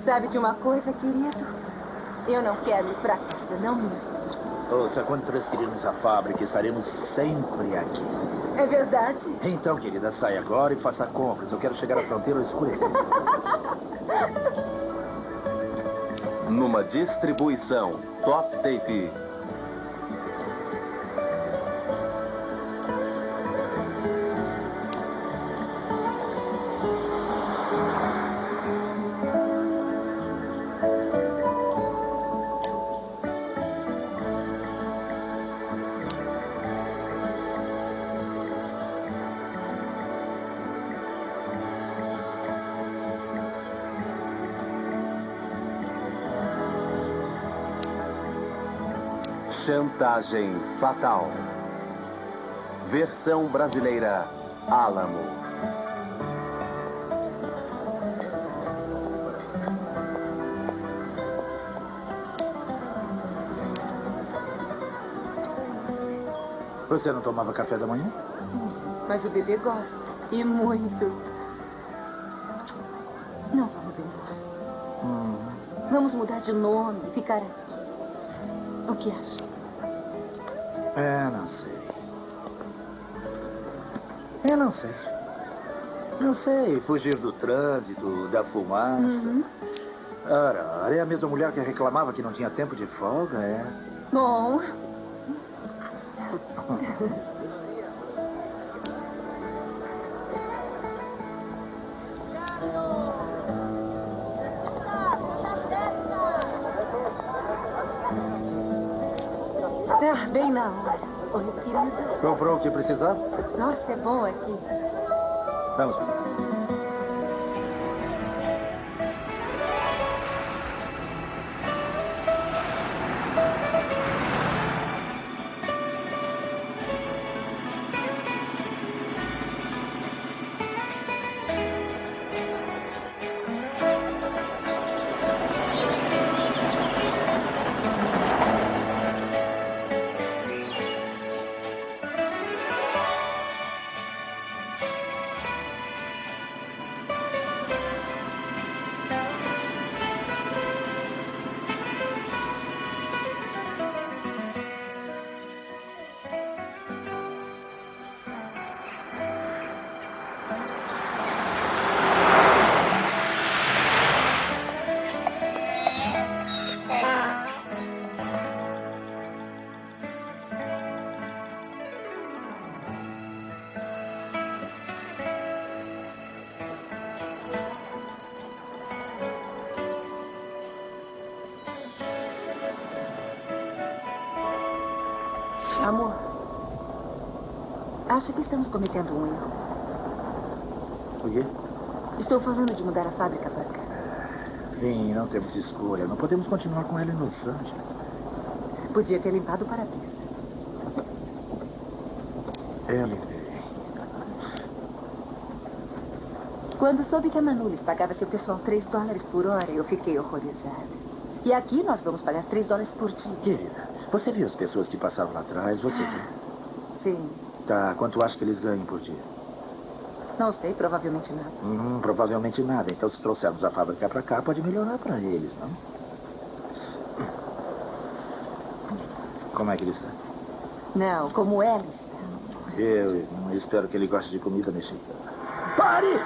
Sabe de uma coisa, querido? Eu não quero ir pra casa, não mesmo. Ouça, quando transferirmos a fábrica, estaremos sempre aqui. É verdade? Então, querida, saia agora e faça compras. Eu quero chegar à fronteira ao escurecer. Numa distribuição Top Tape. Chantagem Fatal. Versão brasileira Álamo. Você não tomava café da manhã? Mas o bebê gosta. E muito. Não vamos embora. Vamos mudar de nome, ficar aqui. O que acha? Não sei. Eu não sei. Não sei, fugir do trânsito, da fumaça. Ora, é a mesma mulher que reclamava que não tinha tempo de folga, é? Bom. Bem na hora. Oi, querida. Comprou o que precisava? Nossa, é bom aqui. Vamos. Amor, acho que estamos cometendo um erro. O quê? Estou falando de mudar a fábrica para cá. Sim, não temos escolha. Não podemos continuar com ela em Los Angeles. Podia ter limpado o para-brisa. Eu limpei. Quando soube que a Manulis pagava seu pessoal $3 por hora, eu fiquei horrorizada. E aqui nós vamos pagar $3 por dia. Querida, você viu as pessoas que passavam lá atrás? Você viu? Sim. Tá, quanto acha que eles ganham por dia? Não sei, provavelmente nada. Provavelmente nada. Então, se trouxermos a fábrica pra cá, pode melhorar pra eles, não? Como é que ele está? Não, como ela está. Eu espero que ele goste de comida mexicana. Pare!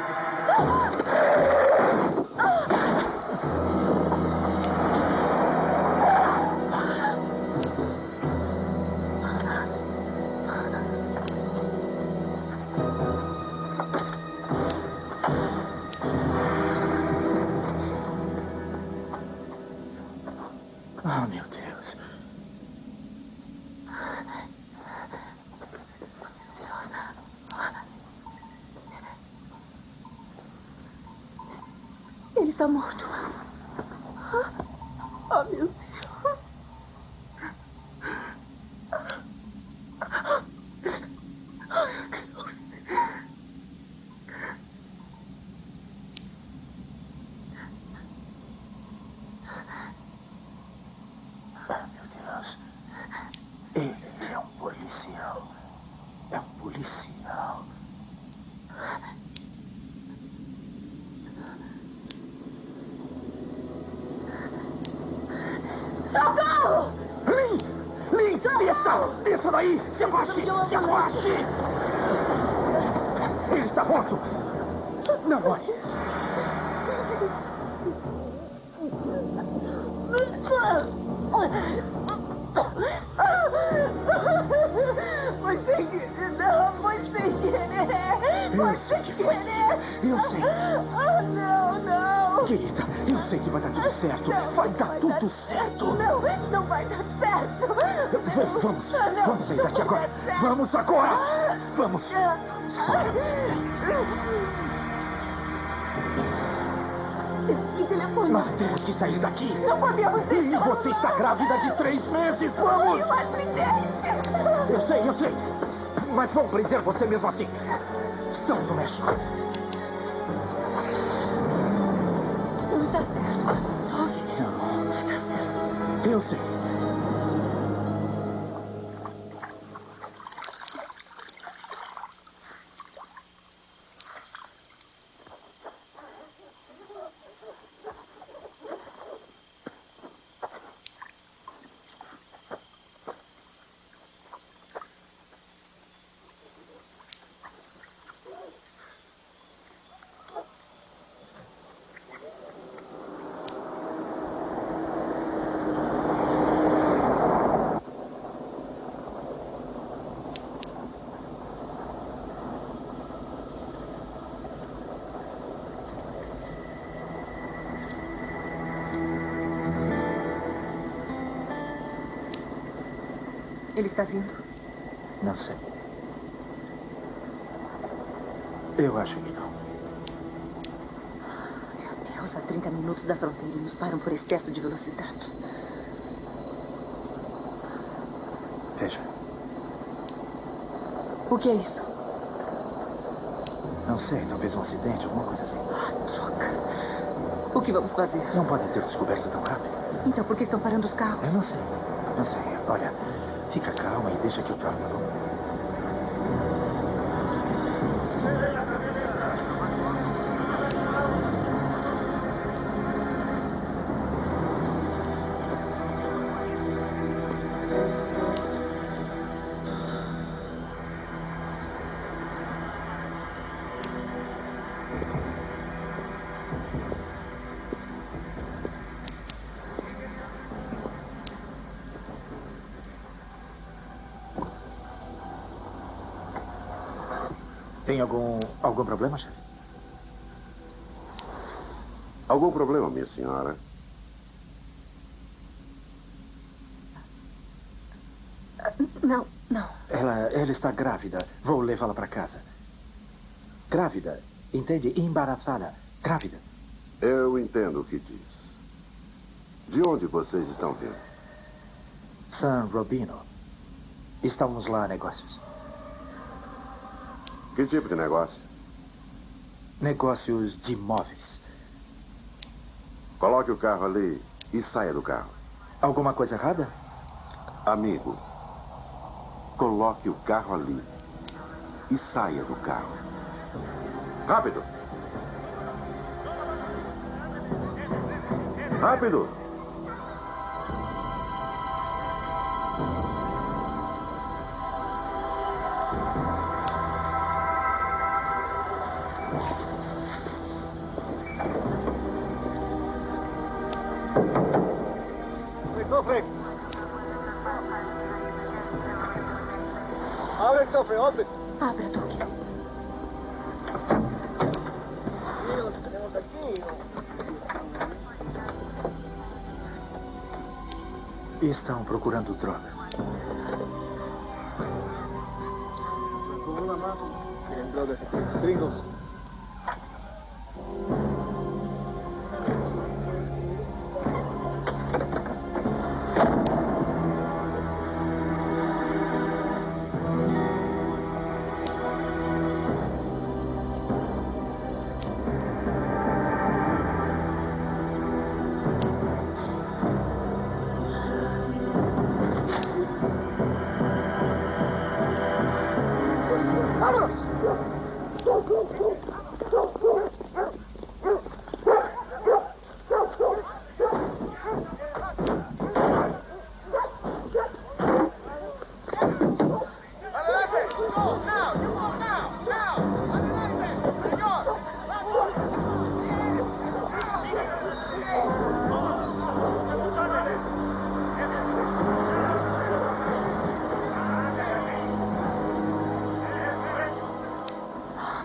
Oh, meu Deus. Ele está morto. Oh, meu Deus. Ele é um policial. É um policial. Desça daí! Se abaste! Se abaste! Ele está morto! Não olhe! Foi sem querer, não, foi sem querer. Foi sem querer. Eu sei. Não. Querida, eu sei que vai dar tudo certo. Vai dar tudo certo. Não vai dar certo. Vamos sair daqui agora. Vamos agora. Vamos. Que telefone? Nós temos que sair daqui. Não podemos E você está grávida de 3 meses. Vamos. Mas, presidente. Eu sei. Mas vão prender você mesmo assim. Estamos no México. Não está certo. Não está certo. Eu sei. Ele está vindo? Não sei. Eu acho que não. Meu Deus, a 30 minutos da fronteira e nos param por excesso de velocidade. Veja. O que é isso? Não sei, talvez um acidente, alguma coisa assim. Droga. O que vamos fazer? Não podem ter descoberto tão rápido. Então, por que estão parando os carros? Eu não sei. Olha, fica calma e deixa que eu troque, tá bom? Tem algum problema, chefe? Algum problema, minha senhora? Não. Ela está grávida. Vou levá-la para casa. Grávida. Entende? Embaraçada. Grávida. Eu entendo o que diz. De onde vocês estão vindo? San Robino. Estamos lá a negócios. Que tipo de negócio? Negócios de imóveis. Coloque o carro ali e saia do carro. Alguma coisa errada? Amigo, coloque o carro ali e saia do carro. Rápido! Rápido! Cofre. Abre el cofre, hombre. Abra, Duque. Mira lo que tenemos aquí. Estão procurando drogas. Con una mano. Tienen drogas aquí. Gringos. ¡Vámonos!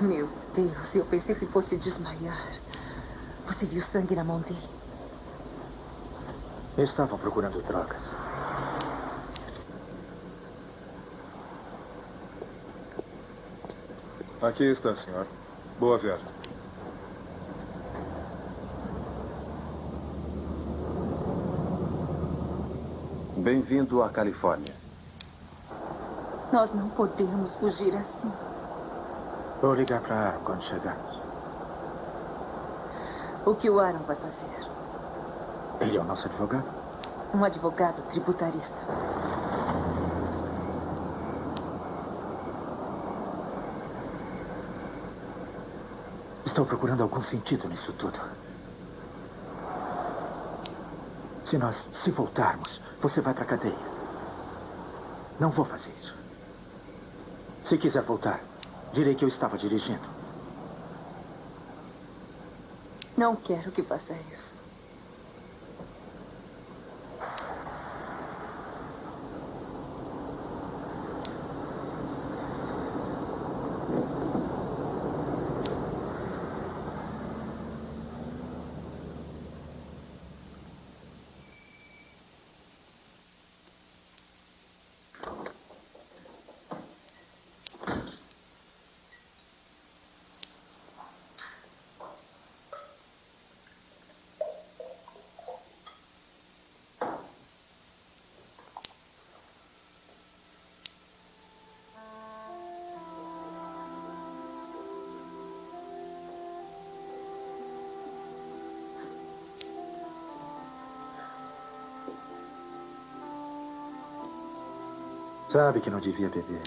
Meu Deus, eu pensei que fosse desmaiar. Você viu sangue na mão dele? Estavam procurando drogas. Aqui está, senhor. Boa viagem. Bem-vindo à Califórnia. Nós não podemos fugir assim. Vou ligar para Aaron quando chegarmos. O que o Aaron vai fazer? Ele é o nosso advogado? Um advogado tributarista. Estou procurando algum sentido nisso tudo. Se voltarmos, você vai para a cadeia. Não vou fazer isso. Se quiser voltar, direi que eu estava dirigindo. Não quero que faça isso. Sabe que não devia beber.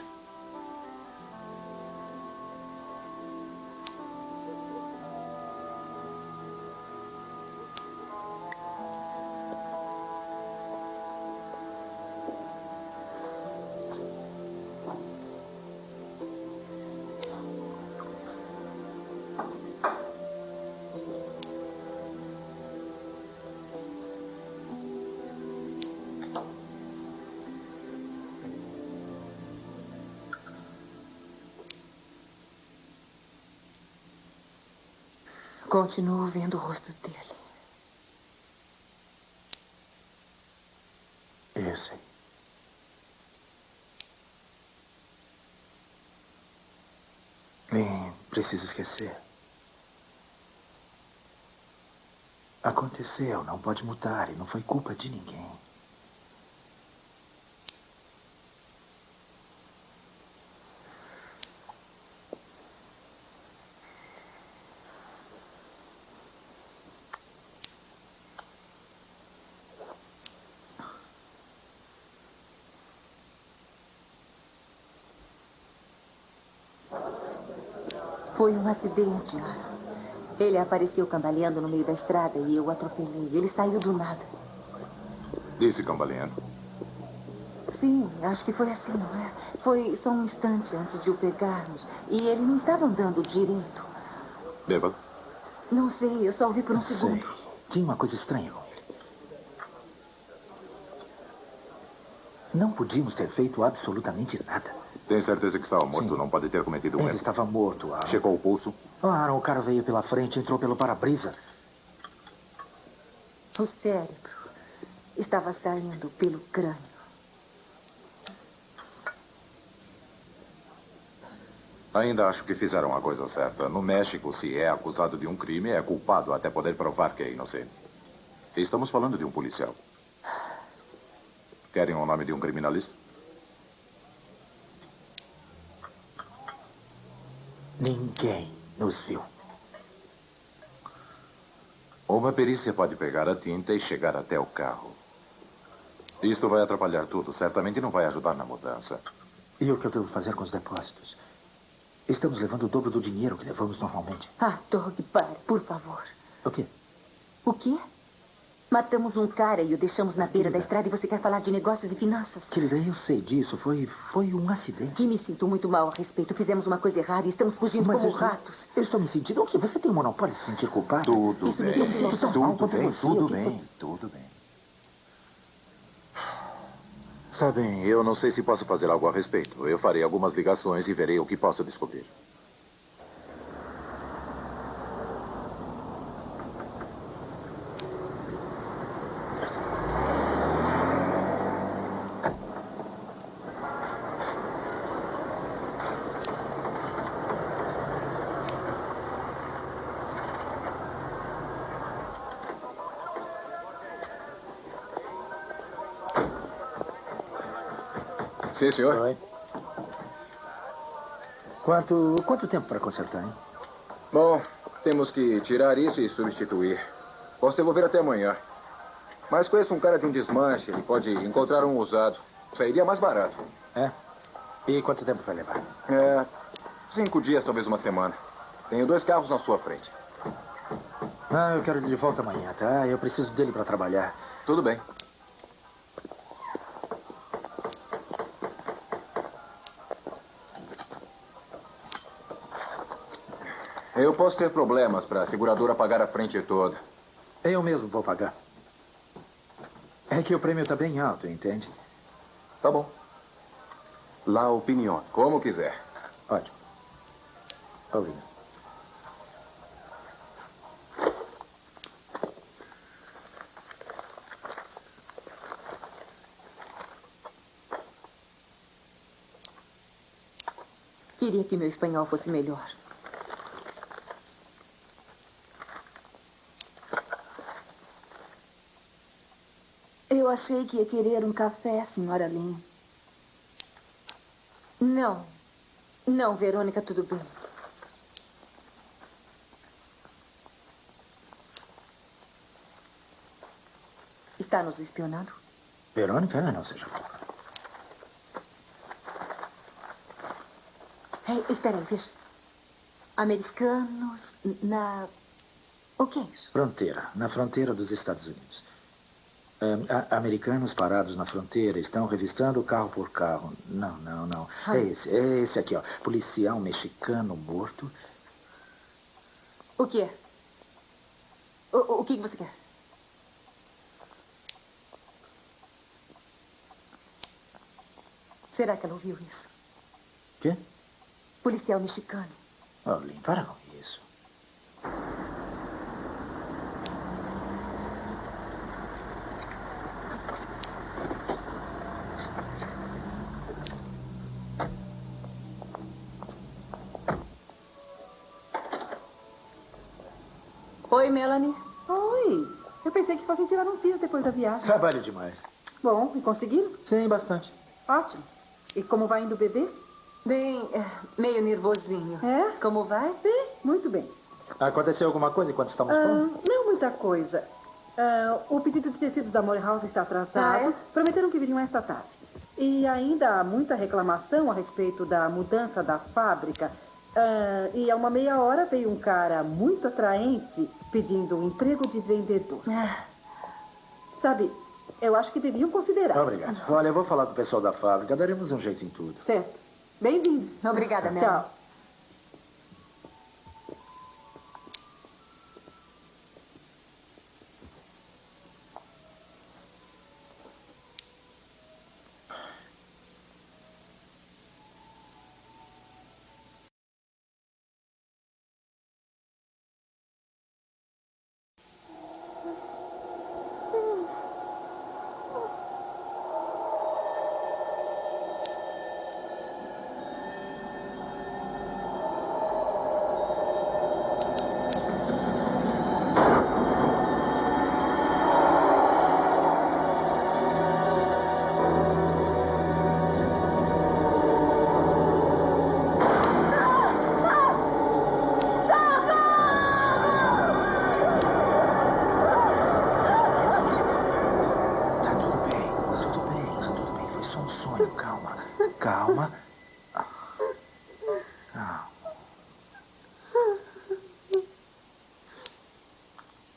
Continuo vendo o rosto dele. Eu sei. Nem preciso esquecer. Aconteceu, não pode mudar e não foi culpa de ninguém. Foi um acidente, Aaron. Ele apareceu cambaleando no meio da estrada e eu o atropelei. Ele saiu do nada. Disse cambaleando. Sim, acho que foi assim, não é? Foi só um instante antes de o pegarmos. E ele não estava andando direito. Bêbado? Não sei, eu só ouvi por um Sei. segundo. Tinha uma coisa estranha com ele. Não podíamos ter feito absolutamente nada. Tem certeza que estava morto? Sim. Não pode ter cometido um Ele erro. estava morto, Aaron. Checou o pulso? Aaron, o cara veio pela frente, entrou pelo para-brisa. O cérebro estava saindo pelo crânio. Ainda acho que fizeram a coisa certa. No México, se é acusado de um crime, é culpado até poder provar que é inocente. Estamos falando de um policial. Querem o nome de um criminalista? Ninguém nos viu. Uma perícia pode pegar a tinta e chegar até o carro. Isto vai atrapalhar tudo. Certamente não vai ajudar na mudança. E o que eu devo fazer com os depósitos? Estamos levando o dobro do dinheiro que levamos normalmente. Ah, Doug, pare, por favor. O quê? O quê? Matamos um cara e o deixamos na beira da estrada e você quer falar de negócios e finanças? Querida, eu sei disso. Foi um acidente. E me sinto muito mal a respeito. Fizemos uma coisa errada e estamos fugindo como ratos. Eu estou me sentindo... O quê? Você tem um monopólio de se sentir culpado? Tudo Isso me bem. deixa tão mal Tudo quanto bem, você. tudo O que bem, tudo bem. Sabem, eu não sei se posso fazer algo a respeito. Eu farei algumas ligações e verei o que posso descobrir. Sim, senhor. Oi. Quanto tempo para consertar, hein? Bom, temos que tirar isso e substituir. Posso devolver até amanhã. Mas conheço um cara de um desmanche. Ele pode encontrar um usado. Sairia mais barato. É? E quanto tempo vai levar? 5 dias, talvez uma semana. Tenho 2 carros na sua frente. Eu quero ele de volta amanhã, tá? Eu preciso dele para trabalhar. Tudo bem. Eu posso ter problemas para a seguradora pagar a frente toda. Eu mesmo vou pagar. É que o prêmio está bem alto, entende? Tá bom. La opinião. Como quiser. Ótimo. Obrigado. Queria que meu espanhol fosse melhor. Eu achei que ia querer um café, senhora Lynn. Não. Não, Verônica, tudo bem. Está nos espionando? Verônica, não seja louca. Ei, espera aí, veja. Americanos na... O que é isso? Fronteira. Na fronteira dos Estados Unidos. Americanos parados na fronteira estão revistando carro por carro. Não. É esse aqui, ó. Policial mexicano morto. O que é? O que você quer? Será que ela ouviu isso? Quê? Policial mexicano. Oh, Lynn, para com isso. Oi, Melanie. Oi. Eu pensei que fossem tirar uns dias depois da viagem. Trabalho demais. Bom, e conseguiram? Sim, bastante. Ótimo. E como vai indo o bebê? Bem, meio nervosinho. É? Como vai? Bem, muito bem. Aconteceu alguma coisa enquanto estamos falando? Não muita coisa. O pedido de tecidos da Morehouse está atrasado. Ah, é? Prometeram que viriam esta tarde. E ainda há muita reclamação a respeito da mudança da fábrica. E há uma meia hora veio um cara muito atraente pedindo um emprego de vendedor. Sabe, eu acho que deviam considerar. Obrigado. Olha, eu vou falar com o pessoal da fábrica. Daremos um jeito em tudo. Certo. Bem-vindos. Obrigada, Melanie. Tchau. Tá tudo bem. Foi só um sonho. Calma. Calma.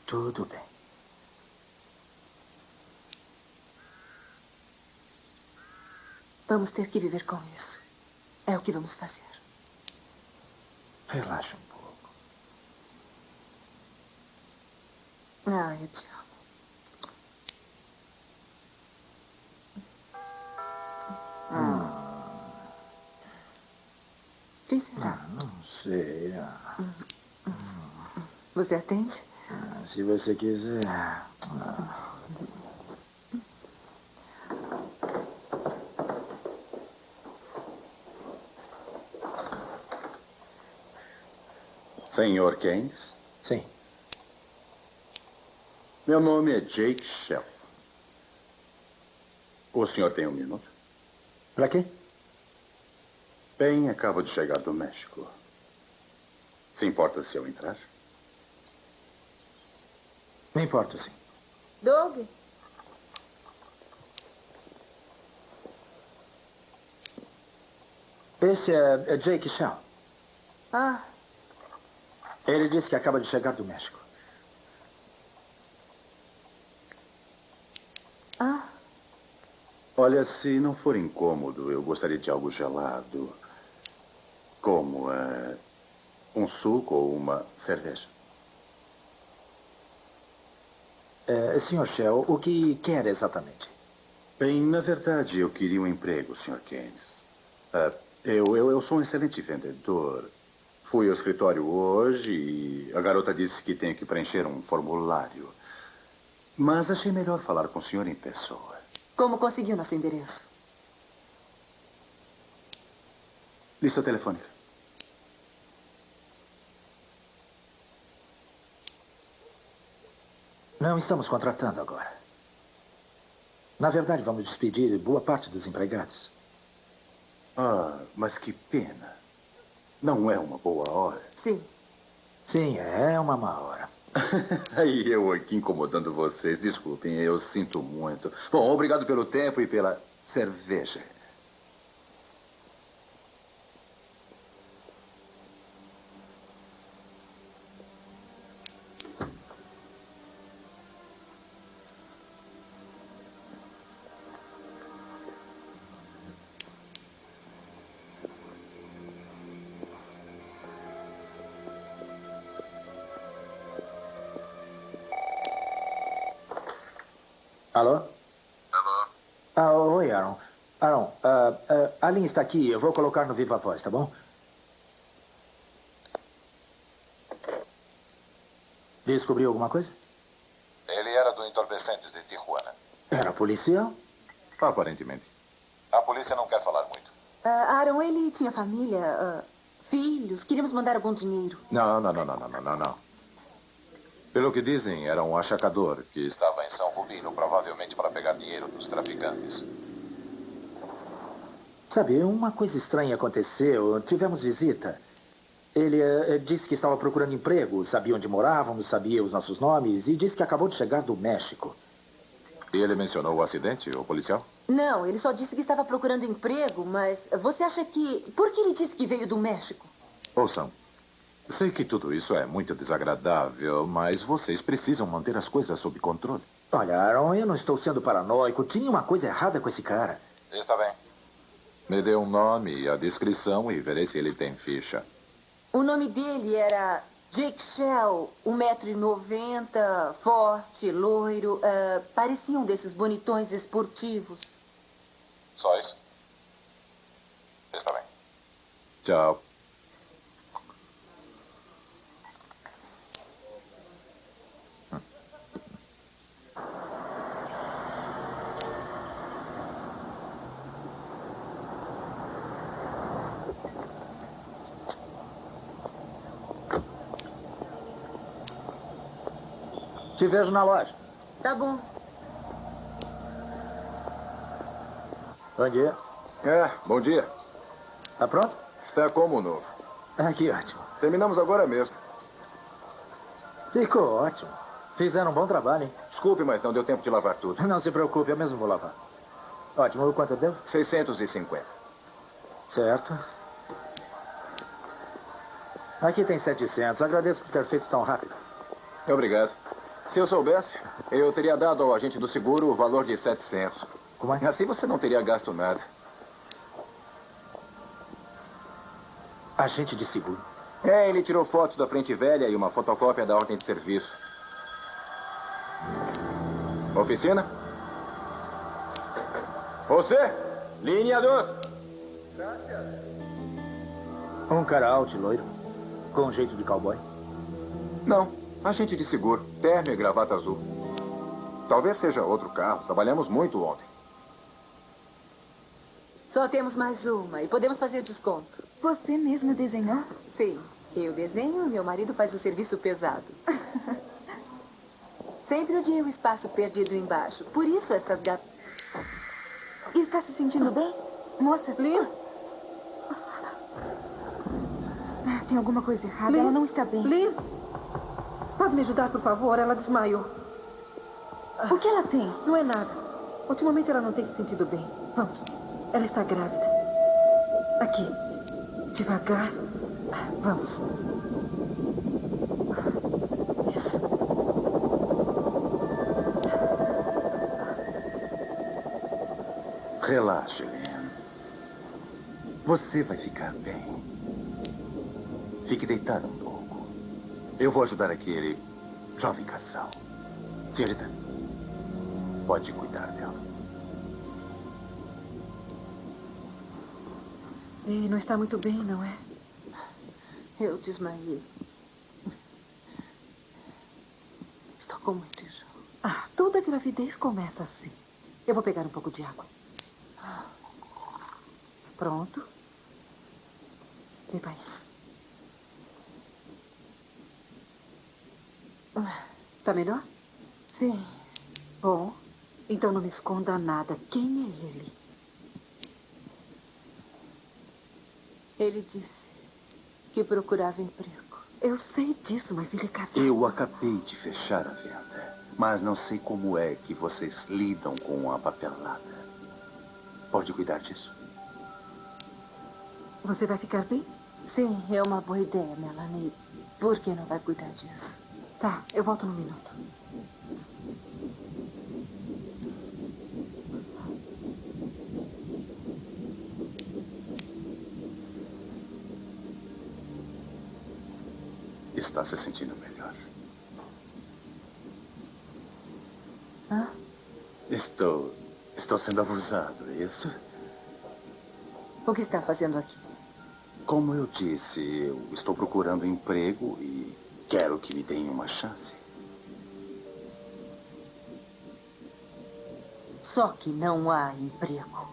Tudo bem. Vamos ter que viver com isso. É o que vamos fazer. Relaxa um pouco. Eu te amo. Quem será? Não sei. Você atende? Se você quiser. Senhor Keynes, Sim. meu nome é Jake Shell. O senhor tem um minuto? Pra quê? Bem, acabo de chegar do México. Se importa se eu entrar? Me importa, sim. Doug? Esse é Jake Shaw. Ah, Ele disse que acaba de chegar do México. ah. Olha, se não for incômodo, eu gostaria de algo gelado. Como um suco ou uma cerveja. Sr. Shell, o que quer exatamente? Bem, na verdade, eu queria um emprego, Sr. Keynes. Eu sou um excelente vendedor. Fui ao escritório hoje e a garota disse que tenho que preencher um formulário. Mas achei melhor falar com o senhor em pessoa. Como conseguiu nosso endereço? Lista telefônica. Não estamos contratando agora. Na verdade, vamos despedir boa parte dos empregados. Ah, mas que pena. Não é uma boa hora. Sim. Sim, é uma má hora. Aí eu aqui incomodando vocês. Desculpem, eu sinto muito. Bom, obrigado pelo tempo e pela cerveja. Alô? Alô? Oi, Aaron. Aaron, a linha está aqui. Eu vou colocar no Viva Voz, tá bom? Descobriu alguma coisa? Ele era do Entorpecentes de Tijuana. Era policial? Aparentemente. A polícia não quer falar muito. Aaron, ele tinha família, filhos. Queríamos mandar algum dinheiro. Não. Pelo que dizem, era um achacador que estava em São Rubino, provavelmente para pegar dinheiro dos traficantes. Sabe, uma coisa estranha aconteceu. Tivemos visita. Ele disse que estava procurando emprego, sabia onde morávamos, sabia os nossos nomes e disse que acabou de chegar do México. E ele mencionou o acidente, o policial? Não, ele só disse que estava procurando emprego, mas você acha que... Por que ele disse que veio do México? Ouçam, sei que tudo isso é muito desagradável, mas vocês precisam manter as coisas sob controle. Olha, Aaron, eu não estou sendo paranoico. Tinha uma coisa errada com esse cara. Está bem. Me dê um nome e a descrição e verei se ele tem ficha. O nome dele era Jake Shell, 1,90 m, forte, loiro. Parecia um desses bonitões esportivos. Só isso? Está bem. Tchau. Te vejo na loja. Tá bom. Bom dia. Bom dia. Tá pronto? Está como novo. Que ótimo. Terminamos agora mesmo. Ficou ótimo. Fizeram um bom trabalho, hein? Desculpe, mas não deu tempo de lavar tudo. Não se preocupe, eu mesmo vou lavar. Ótimo. O quanto eu devo? 650. Certo. Aqui tem 700. Agradeço por ter feito tão rápido. Obrigado. Se eu soubesse, eu teria dado ao agente do seguro o valor de 700. Como é? Assim você não teria gasto nada. Agente de seguro. Ele tirou fotos da frente velha e uma fotocópia da ordem de serviço. Oficina? Você? Linha 2. Um cara alto e loiro. Com um jeito de cowboy. Não. Agente de seguro. Terno e gravata azul. Talvez seja outro carro. Trabalhamos muito ontem. Só temos mais uma e podemos fazer desconto. Você mesmo desenhou? Sim, eu desenho e meu marido faz o serviço pesado. Sempre odiei o espaço perdido embaixo. Por isso essas gatas... Está se sentindo bem? Moça, Lynn? tem alguma coisa errada. Lynn? Ela não está bem. Lynn? Pode me ajudar, por favor? Ela desmaiou. O que ela tem? Não é nada. Ultimamente ela não tem se sentido bem. Vamos. Ela está grávida. Aqui. Devagar. Vamos. Isso. Relaxe, Lynn. Você vai ficar bem. Fique deitado um pouco. Eu vou ajudar aquele jovem casal. Senhorita, pode cuidar dela. E não está muito bem, não é? Eu desmaiei. Estou com muito enjoo. Toda gravidez começa assim. Eu vou pegar um pouco de água. Pronto. Beba isso. Está melhor? Sim. Bom, então não me esconda nada. Quem é ele? Ele disse que procurava emprego. Eu sei disso, mas ele é casado. Eu acabei de fechar a venda. Mas não sei como é que vocês lidam com a papelada. Pode cuidar disso? Você vai ficar bem? Sim, é uma boa ideia, Melanie. Por que não vai cuidar disso? Tá, eu volto num minuto. Está se sentindo melhor? Hã? Estou sendo abusado, é isso? O que está fazendo aqui? Como eu disse, eu estou procurando emprego e quero que me deem uma chance. Só que não há emprego.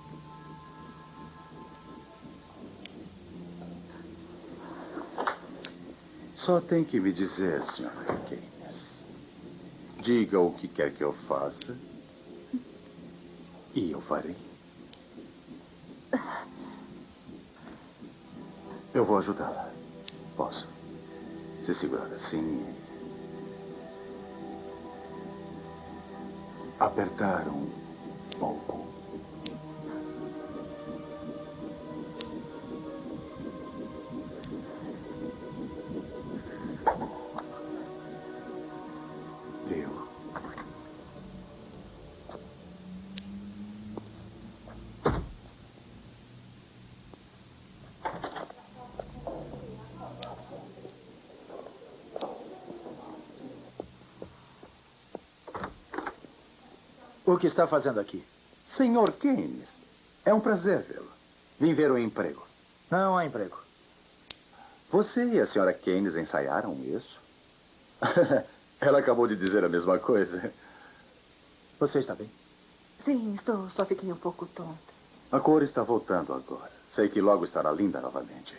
Só tem que me dizer, Sra. Keynes. Diga o que quer que eu faça e eu farei. Eu vou ajudá-la. Posso. Se segurar assim. Apertar um pouco. Viu? O que está fazendo aqui? Senhor Keynes, é um prazer vê-lo. Vim ver o emprego. Não há emprego. Você e a Sra. Keynes ensaiaram isso? Ela acabou de dizer a mesma coisa. Você está bem? Sim, estou. Só fiquei um pouco tonta. A cor está voltando agora. Sei que logo estará linda novamente.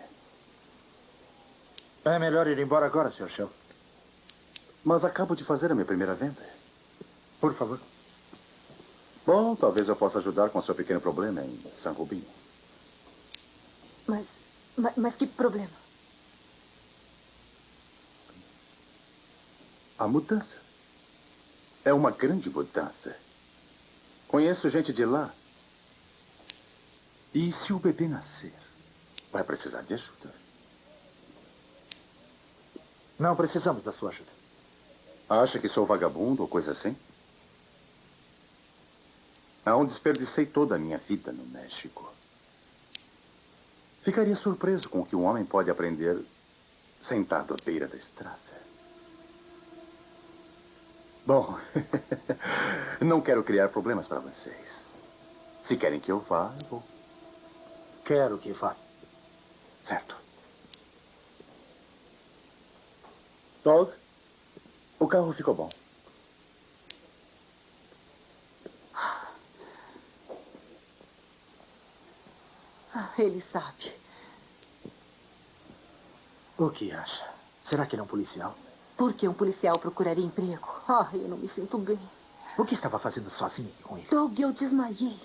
É melhor ir embora agora, Sr. Shell. Mas acabo de fazer a minha primeira venda. Por favor. Bom, talvez eu possa ajudar com seu pequeno problema em San Rubinho. Mas que problema? A mudança. É uma grande mudança. Conheço gente de lá. E se o bebê nascer, vai precisar de ajuda. Não precisamos da sua ajuda. Acha que sou vagabundo ou coisa assim? Não desperdicei toda a minha vida no México. Ficaria surpreso com o que um homem pode aprender sentado à beira da estrada. Bom, não quero criar problemas para vocês. Se querem que eu vá, eu vou. Quero que vá. Certo. Dog, o carro ficou bom. Ele sabe. O que acha? Será que ele é um policial? Por que um policial procuraria emprego? Eu não me sinto bem. O que estava fazendo sozinho aqui com ele? Doug, eu desmaiei.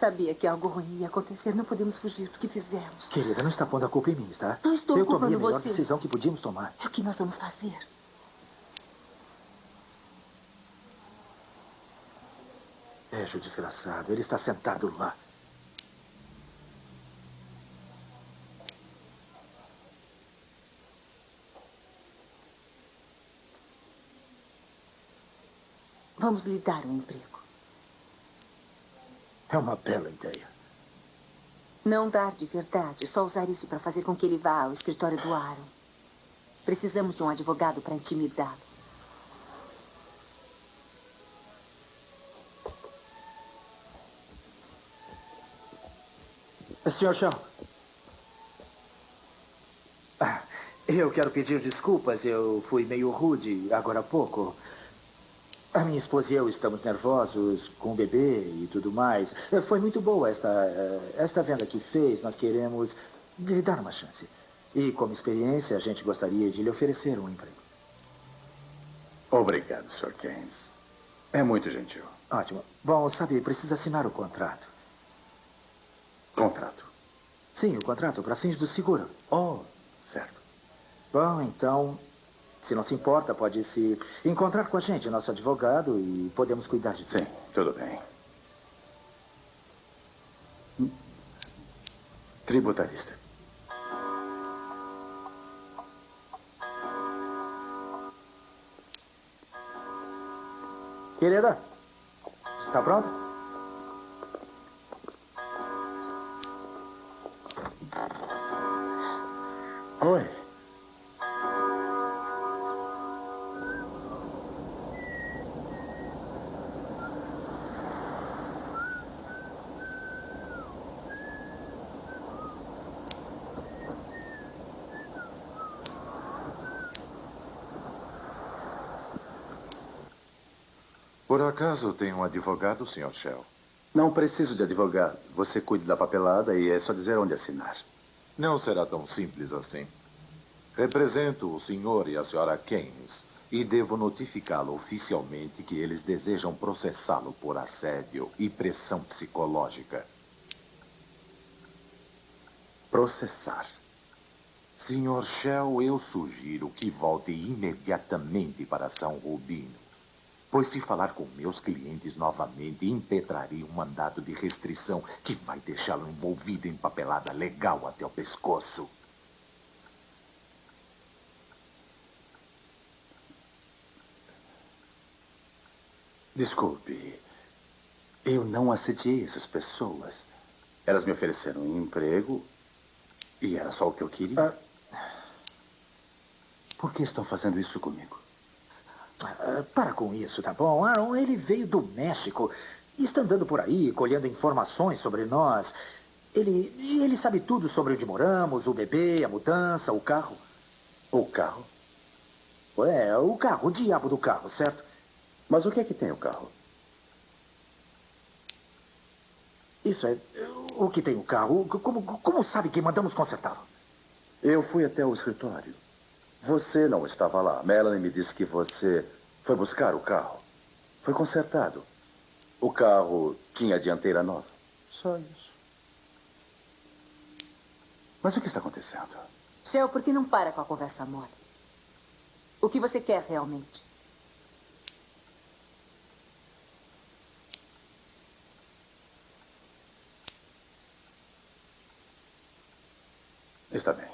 Sabia que algo ruim ia acontecer. Não podemos fugir do que fizemos. Querida, não está pondo a culpa em mim, tá? Não estou Eu tomei a culpando melhor você. decisão que podíamos tomar. O que nós vamos fazer? Veja o desgraçado. Ele está sentado lá. Vamos lhe dar um emprego. É uma bela ideia. Não dar de verdade. Só usar isso para fazer com que ele vá ao escritório do Aaron. Precisamos de um advogado para intimidá-lo. Sr. Shaw. Eu quero pedir desculpas. Eu fui meio rude agora há pouco. A minha esposa e eu estamos nervosos com o bebê e tudo mais. Foi muito boa esta venda que fez. Nós queremos lhe dar uma chance. E, como experiência, a gente gostaria de lhe oferecer um emprego. Obrigado, Sr. Keynes. É muito gentil. Ótimo. Bom, sabe, precisa assinar o contrato. Contrato. Sim, o contrato para fins do seguro. Oh, certo. Bom, então, se não se importa, pode se encontrar com a gente, nosso advogado, e podemos cuidar de tudo. Sim, tudo bem. Tributarista. Querida, está pronta? Oi. Por acaso tem um advogado, Sr. Shell? Não preciso de advogado. Você cuida da papelada e é só dizer onde assinar. Não será tão simples assim. Represento o senhor e a senhora Keynes e devo notificá-lo oficialmente que eles desejam processá-lo por assédio e pressão psicológica. Processar. Sr. Shell, eu sugiro que volte imediatamente para São Rubino. Pois se falar com meus clientes novamente, impetrarei um mandado de restrição que vai deixá-lo envolvido em papelada legal até o pescoço. Desculpe. Eu não assediei essas pessoas. Elas me ofereceram um emprego e era só o que eu queria. Por que estão fazendo isso comigo? Para com isso, tá bom? Aaron, ele veio do México e está andando por aí, colhendo informações sobre nós. Ele sabe tudo sobre onde moramos, o bebê, a mudança, o carro. O carro? É, o carro, o diabo do carro, certo? Mas o que é que tem o carro? Isso é o que tem o carro. Como sabe que mandamos consertá-lo? Eu fui até o escritório. Você não estava lá. Melanie me disse que você foi buscar o carro. Foi consertado. O carro tinha dianteira nova. Só isso. Mas o que está acontecendo? Shell, por que não para com a conversa mole? O que você quer realmente? Está bem.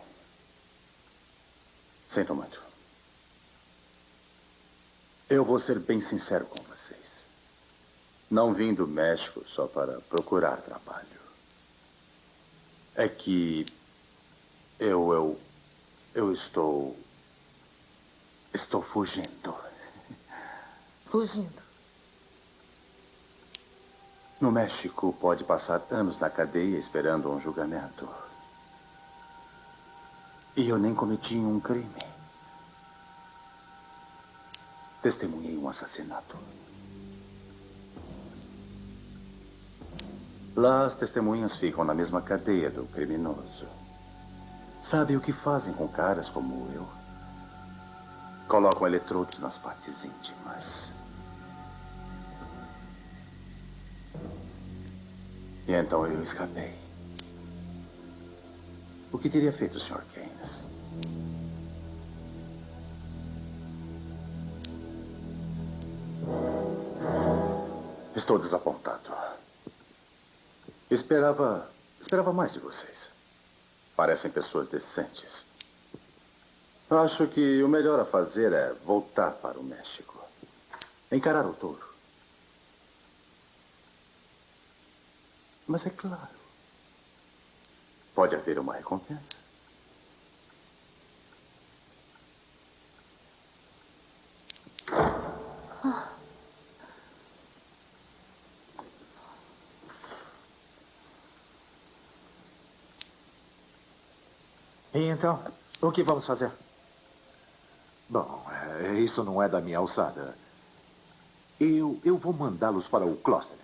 Sinto muito. Eu vou ser bem sincero com vocês. Não vim do México só para procurar trabalho. É que eu estou fugindo. Fugindo. No México, pode passar anos na cadeia esperando um julgamento. E eu nem cometi um crime. Testemunhei um assassinato. Lá, as testemunhas ficam na mesma cadeia do criminoso. Sabe o que fazem com caras como eu? Colocam eletrodos nas partes íntimas. E então eu escapei. O que teria feito o Sr. Keynes? Estou desapontado. Esperava mais de vocês. Parecem pessoas decentes. Acho que o melhor a fazer é voltar para o México. Encarar o touro. Mas é claro, pode haver uma recompensa. E então, o que vamos fazer? Bom, isso não é da minha alçada. Eu vou mandá-los para o Kloster.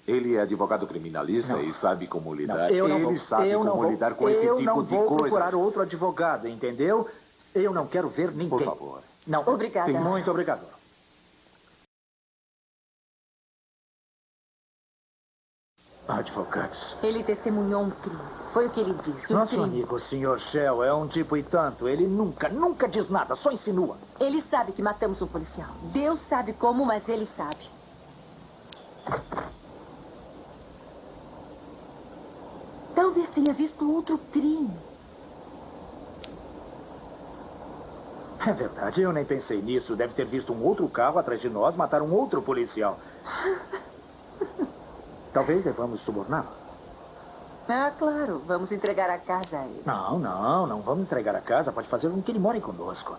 Ele é advogado criminalista e sabe como lidar. Ele sabe como lidar com esse tipo de coisas. Eu não vou procurar outro advogado, entendeu? Eu não quero ver ninguém. Por favor. Não. Obrigada. Sim, muito obrigado. Advogados. Ele testemunhou um crime. Foi o que ele disse. Um Nosso crime. amigo, o Sr. Shell, é um tipo e tanto. Ele nunca diz nada, só insinua. Ele sabe que matamos um policial. Deus sabe como, mas ele sabe. Talvez tenha visto outro crime. É verdade, eu nem pensei nisso. Deve ter visto um outro carro atrás de nós matar um outro policial. Talvez devamos suborná-lo. Ah, claro. Vamos entregar a casa a ele. Não vamos entregar a casa. Pode fazer com que ele more conosco.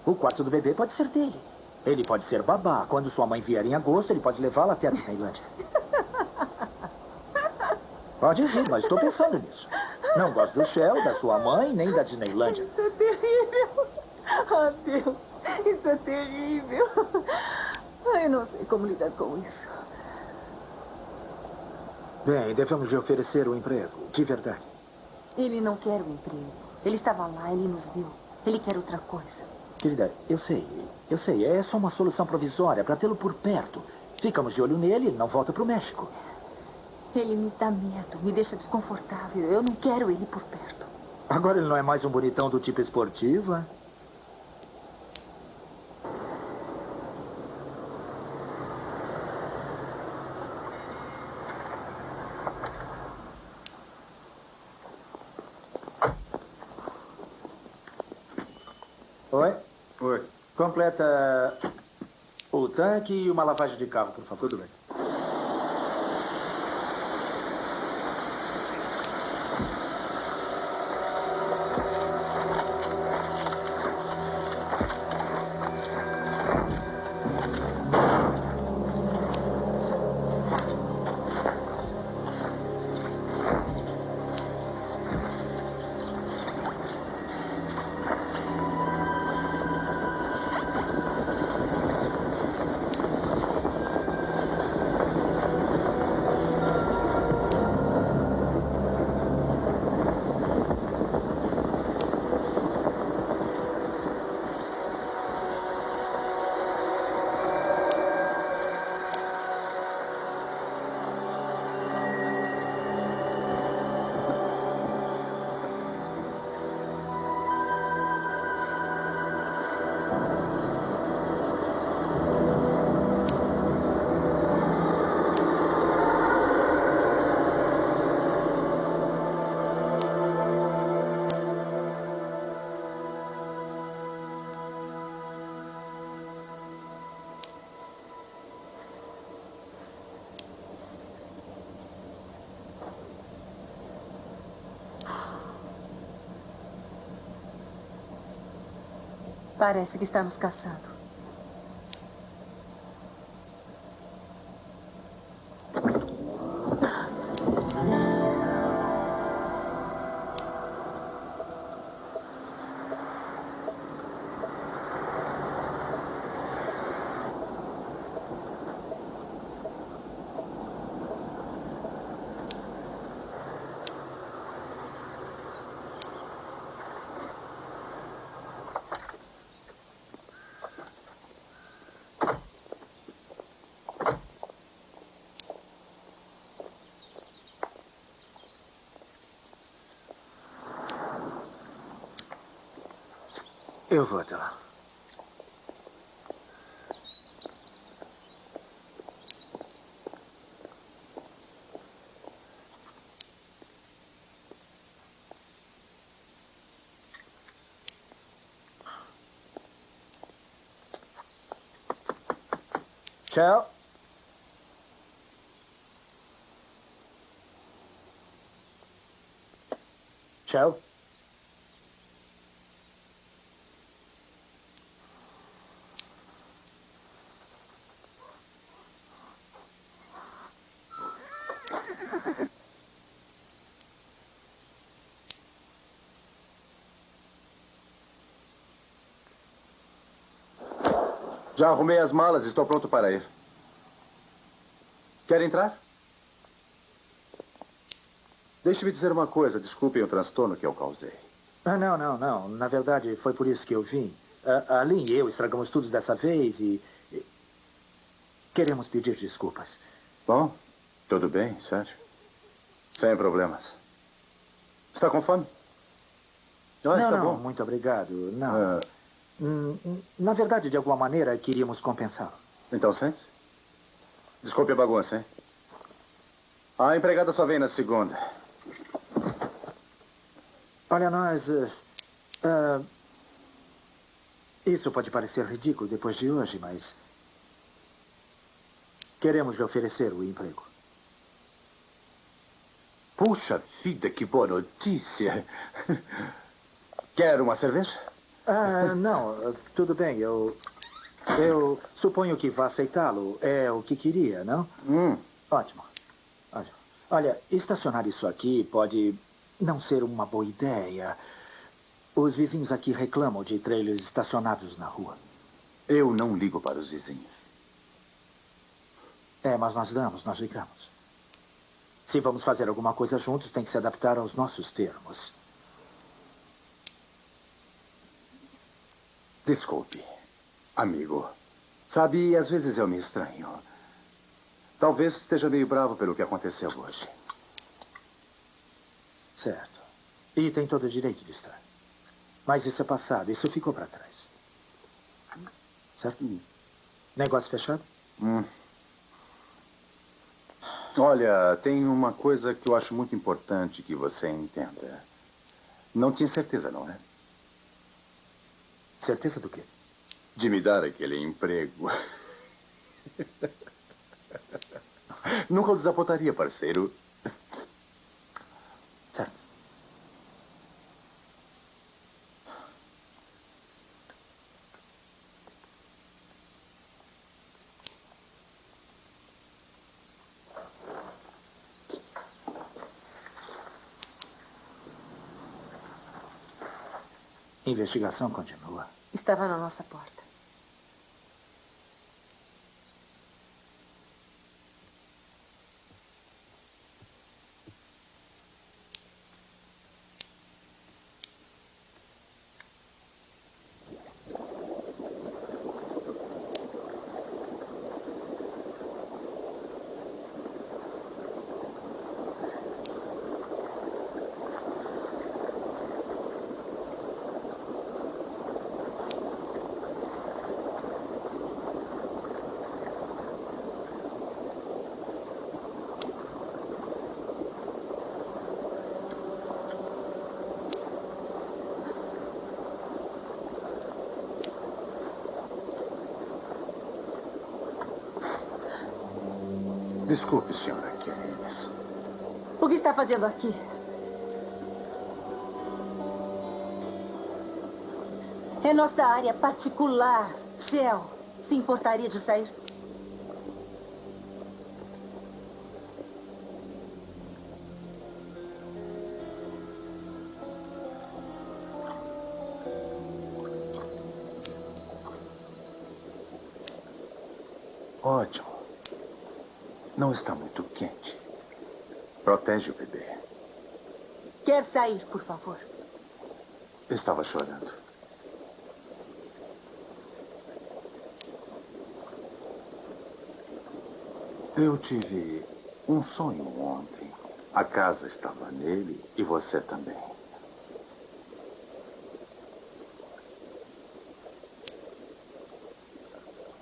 O quarto do bebê pode ser dele. Ele pode ser babá. Quando sua mãe vier em agosto, ele pode levá-la até a Disneylândia. Pode rir, mas estou pensando nisso. Não gosto do Shell, da sua mãe, nem da Disneylândia. Isso é terrível. Ah, Deus. Isso é terrível. Eu não sei como lidar com isso. Bem, devemos lhe oferecer um emprego, de verdade. Ele não quer o emprego. Ele estava lá, ele nos viu. Ele quer outra coisa. Querida, eu sei. É só uma solução provisória para tê-lo por perto. Ficamos de olho nele e ele não volta para o México. Ele me dá medo, me deixa desconfortável. Eu não quero ele por perto. Agora ele não é mais um bonitão do tipo esportivo, é? Oi? Oi. Completa o tanque e uma lavagem de carro, por favor. Tudo bem. Parece que está nos caçando. Eu vou até lá. Tchau. Tchau. Já arrumei as malas, estou pronto para ir. Quer entrar? Deixe-me dizer uma coisa, desculpem o transtorno que eu causei. Não. Na verdade, foi por isso que eu vim. A Lynn e eu estragamos tudo dessa vez e queremos pedir desculpas. Bom, tudo bem, sério. Sem problemas. Está com fome? Está bom. Muito obrigado. Não. Na verdade, de alguma maneira, queríamos compensá-lo. Então, sente-se. Desculpe a bagunça, hein? A empregada só vem na segunda. Olha, isso pode parecer ridículo depois de hoje, mas queremos lhe oferecer o emprego. Puxa vida, que boa notícia. Quer uma cerveja? Não, tudo bem. Eu suponho que vá aceitá-lo. É o que queria, não? Ótimo. Olha, estacionar isso aqui pode não ser uma boa ideia. Os vizinhos aqui reclamam de trailers estacionados na rua. Eu não ligo para os vizinhos. Mas nós ligamos. Se vamos fazer alguma coisa juntos, tem que se adaptar aos nossos termos. Desculpe, amigo. Sabe, às vezes eu me estranho. Talvez esteja meio bravo pelo que aconteceu hoje. Certo. E tem todo o direito de estar. Mas isso é passado, isso ficou para trás. Certo? Negócio fechado? Olha, tem uma coisa que eu acho muito importante que você entenda. Não tinha certeza, não é? Certeza do quê? De me dar aquele emprego. Nunca o desapontaria, parceiro. Certo. Investigação continua. Estava na nossa porta. Desculpe, senhora Keynes. O que está fazendo aqui? É nossa área particular. Shell, se importaria de sair? Ótimo. Não está muito quente. Protege o bebê. Quer sair, por favor? Estava chorando. Eu tive um sonho ontem. A casa estava nele e você também.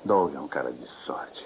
Doug é um cara de sorte.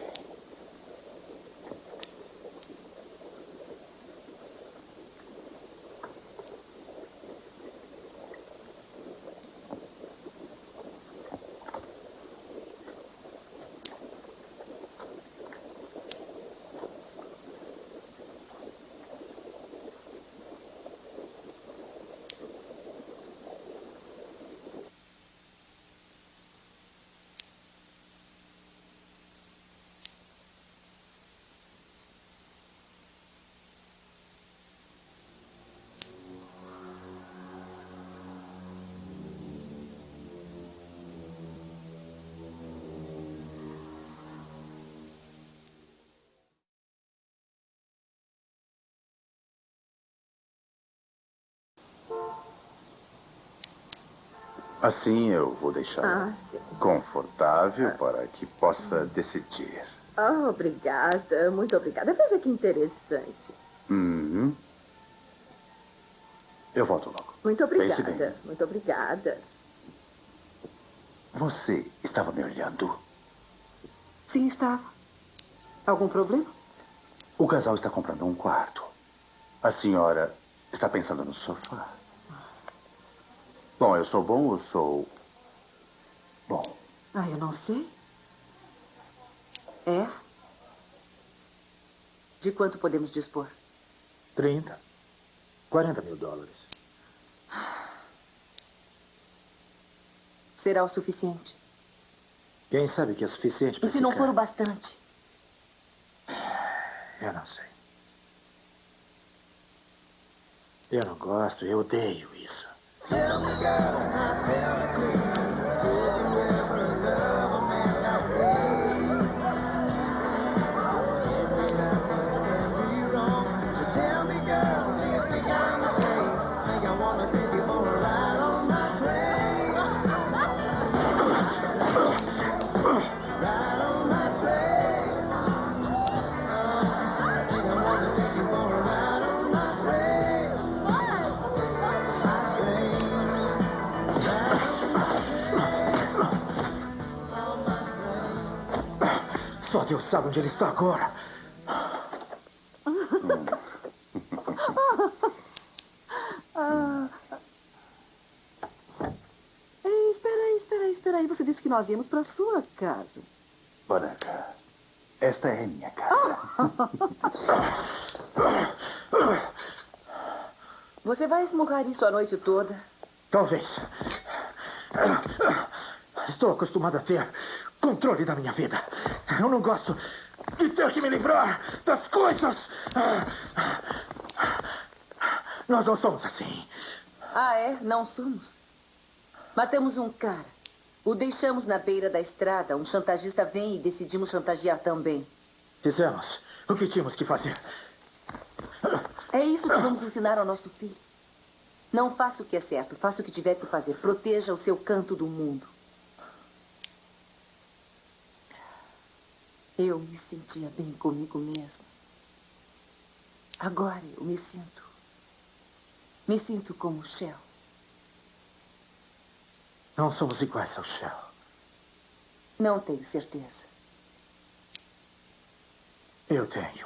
Assim eu vou deixar confortável para que possa decidir. Oh, obrigada, muito obrigada. Veja que interessante. Uhum. Eu volto logo. Muito Pense bem. obrigada, muito obrigada. Você estava me olhando? Sim, estava. Algum problema? O casal está comprando um quarto. A senhora está pensando no sofá. Bom, eu sou bom ou sou bom? Ah, eu não sei. É? De quanto podemos dispor? 30, 40 mil dólares. Será o suficiente? Quem sabe que é suficiente para E se não ficar? for o bastante? Eu não sei. Eu não gosto, eu odeio isso. Só Deus sabe onde ele está agora. Ei, espera aí. Você disse que nós íamos para sua casa. Boneca, esta é minha casa. Você vai esmurrar isso a noite toda? Talvez. Estou acostumado a ter controle da minha vida. Eu não gosto de ter que me livrar das coisas. Nós não somos assim. Ah, é? Não somos. Matamos um cara. O deixamos na beira da estrada. Um chantagista vem e decidimos chantagear também. Fizemos o que tínhamos que fazer. É isso que vamos ensinar ao nosso filho. Não faça o que é certo. Faça o que tiver que fazer. Proteja o seu canto do mundo. Eu me sentia bem comigo mesmo. Agora eu me sinto. Me sinto como Shell. Não somos iguais ao Shell. Não tenho certeza. Eu tenho.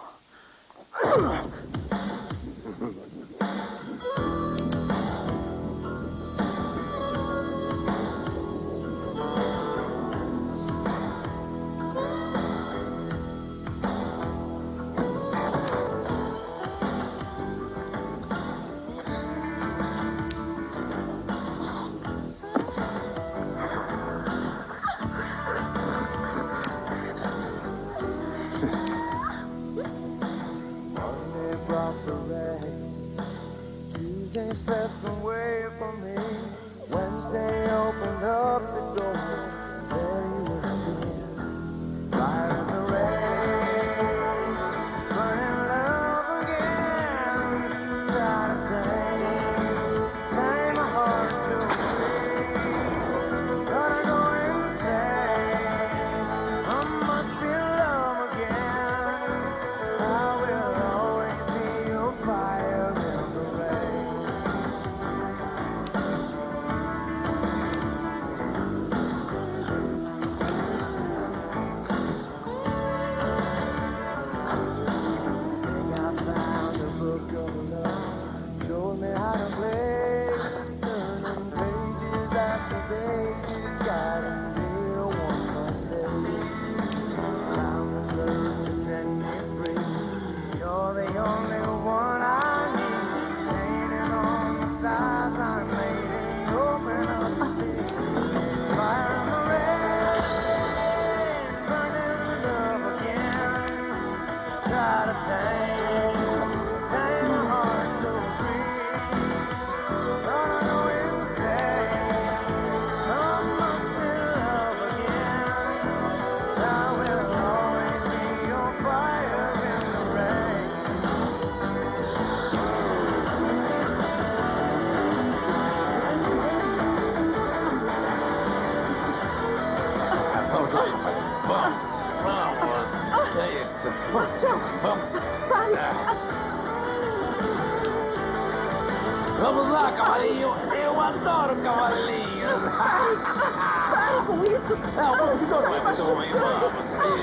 Vamos lá, cavalinho. Eu adoro cavalinhos. Pare com isso! Não, o computador não é muito ruim. Vamos.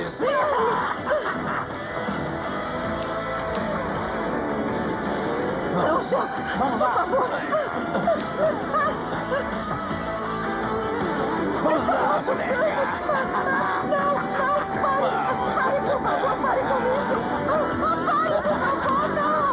Isso. Não, Shell! Vamos lá. Por favor! Vamos lá, boneca. Não, pare! Pare, por favor, pare com isso! Pare, por favor, não!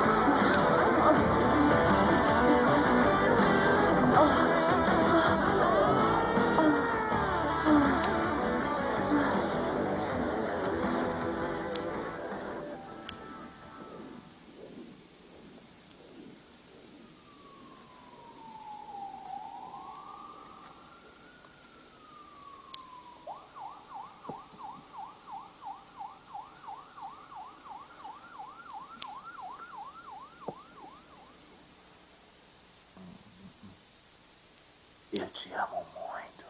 Eu te amo muito.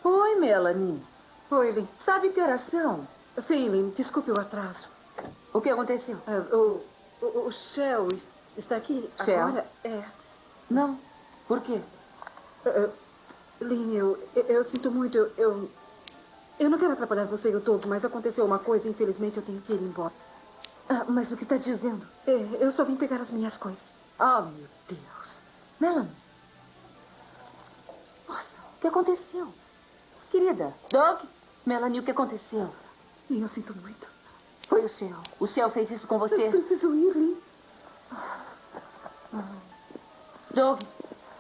Oi, Melanie. Oi, Lynn. Sabe que horas são? Sim, Lynn, desculpe o atraso. O que aconteceu? O Shell está aqui Shell? agora? É. Não. Por quê? Lynn, eu sinto muito. Eu não quero atrapalhar você e o Doug, mas aconteceu uma coisa e infelizmente eu tenho que ir embora. Ah, mas o que está dizendo? Eu só vim pegar as minhas coisas. Oh, meu Deus. Melanie. Nossa, o que aconteceu? Querida, Doug? Melanie, o que aconteceu? Lynn, eu sinto muito. Foi o Shell. O Shell fez isso com Eu você? preciso ir, Lynn. Doug,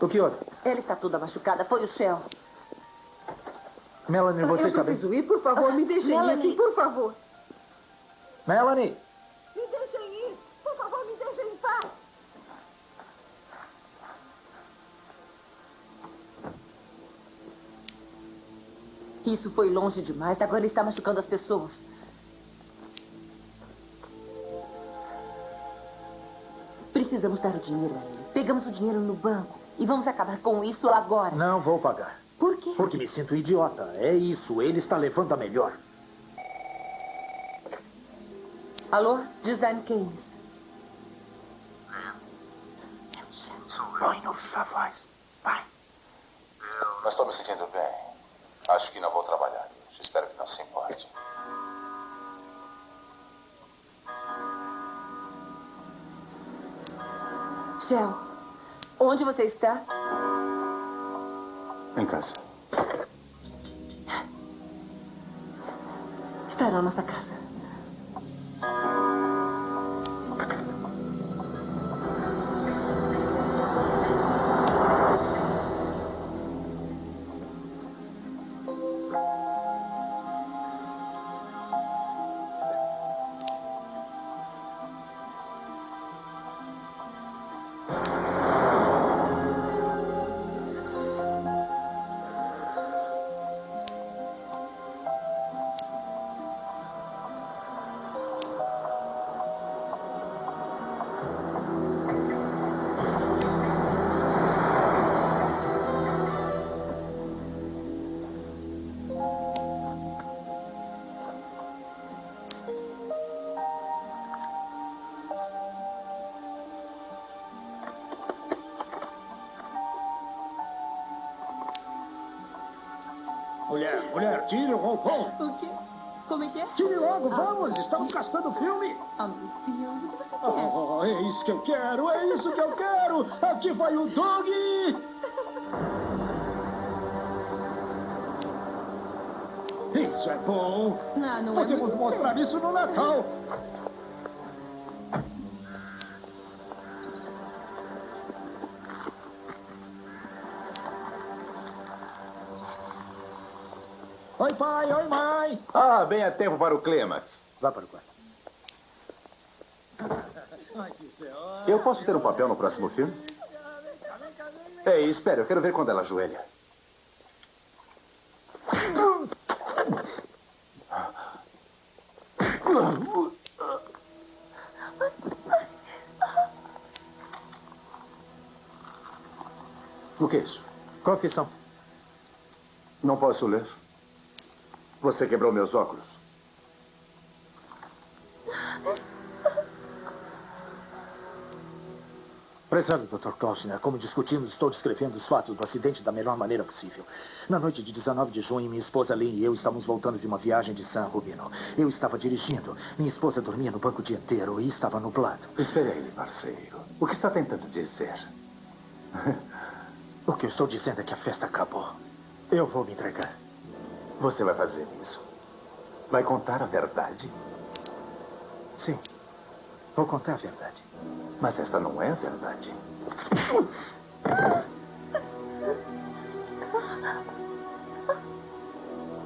O que houve? ela está toda machucada. Foi o Shell. Melanie, você Eu está bem? preciso ir, por favor, me deixem ir Melanie. aqui, por favor. Melanie! Me deixem ir! Por favor, me deixem em paz! Isso foi longe demais. Agora ele está machucando as pessoas. Precisamos dar o dinheiro a ele. Pegamos o dinheiro no banco e vamos acabar com isso agora. Não vou pagar. Por quê? Porque me sinto idiota. É isso, ele está levando a melhor. Alô? Design Keynes. Põe no sua voz. Vai. Eu não estou me sentindo bem. Acho que não vou trabalhar hoje. Espero que não se importe. Shell, onde você está? Em casa. Está na nossa casa. Mulher, tire o roupão. O quê? Como é que é? Tire logo, vamos. Estamos gastando filme. Ah, meu Deus, o que você quer? Oh, é isso que eu quero, é isso que eu quero. Aqui vai o Doug. Isso é bom. Ah, não é Podemos muito mostrar isso no Natal. pai, oi, mãe. Ah, bem a tempo para o clímax. Vá para o quarto. Eu posso ter um papel no próximo filme? Ei, espera, eu quero ver quando ela ajoelha. O que é isso? Confissão. Não posso ler. Você quebrou meus óculos. Prezado Dr. Klausner, como discutimos, estou descrevendo os fatos do acidente da melhor maneira possível. Na noite de 19 de junho, minha esposa Lynn e eu estávamos voltando de uma viagem de San Rubino. Eu estava dirigindo. Minha esposa dormia no banco o dia inteiro e estava nublado. Espere aí, parceiro. O que está tentando dizer? O que eu estou dizendo é que a festa acabou. Eu vou me entregar. Você vai fazer isso? Vai contar a verdade? Sim, vou contar a verdade. Mas esta não é a verdade.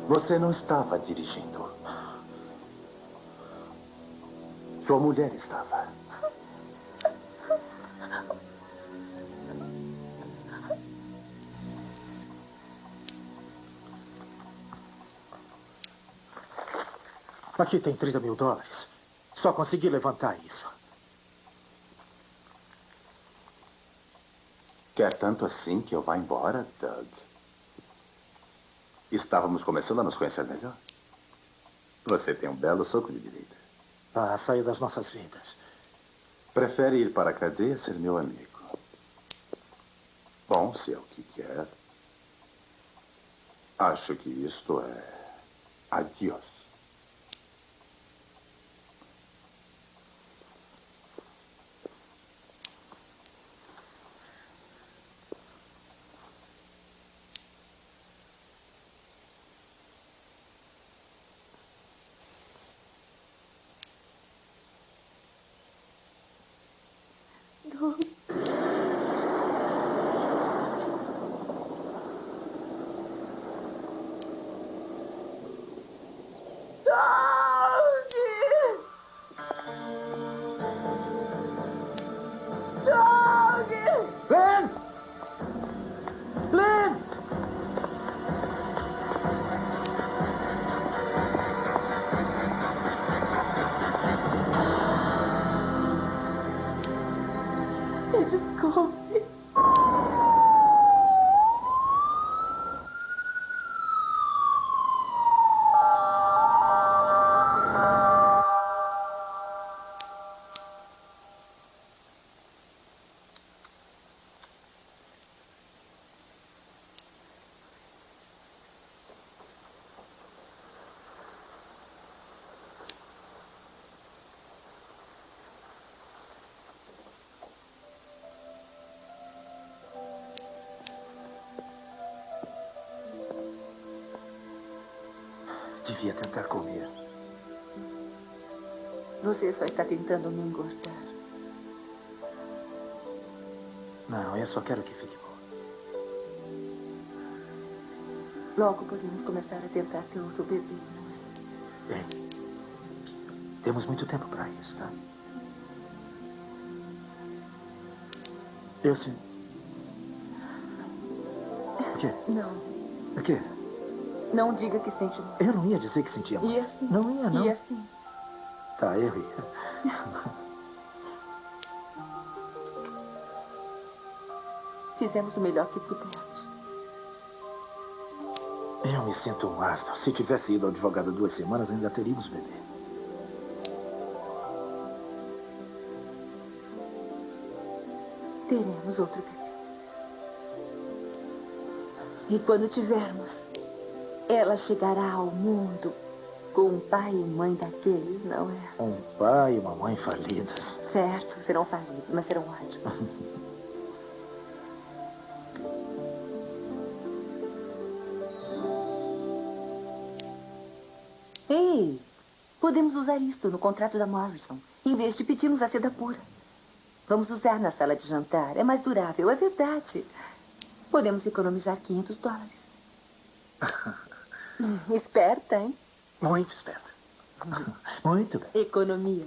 Você não estava dirigindo. Sua mulher estava. Aqui tem $30 mil. Só consegui levantar isso. Quer tanto assim que eu vá embora, Doug? Estávamos começando a nos conhecer melhor. Você tem um belo soco de direita. A sair das nossas vidas. Prefere ir para a cadeia ser meu amigo? Bom, se é o que quer. Acho que isto é... Adiós. Lynn! Lynn! Me desculpe. Devia tentar comer. Você só está tentando me engordar. Não, eu só quero que fique bom. Logo podemos começar a tentar ter outro bebê, não é? Bem, temos muito tempo para isso, tá? Eu sim. O quê? Não. O quê? Não diga que sente muito. Eu não ia dizer que sentia mal. E assim? Não ia, não. E assim? Tá, eu ia. Fizemos o melhor que pudemos. Eu me sinto um asno. Se tivesse ido ao advogado 2 semanas, ainda teríamos bebê. Teremos outro bebê. E quando tivermos, ela chegará ao mundo com um pai e mãe daqueles, não é? Um pai e uma mãe falidos. Certo, serão falidos, mas serão ótimos. Ei, podemos usar isto no contrato da Morrison, em vez de pedirmos a seda pura. Vamos usar na sala de jantar. É mais durável, é verdade. Podemos economizar $500. Esperta, hein? Muito esperta. Muito bem. Economia.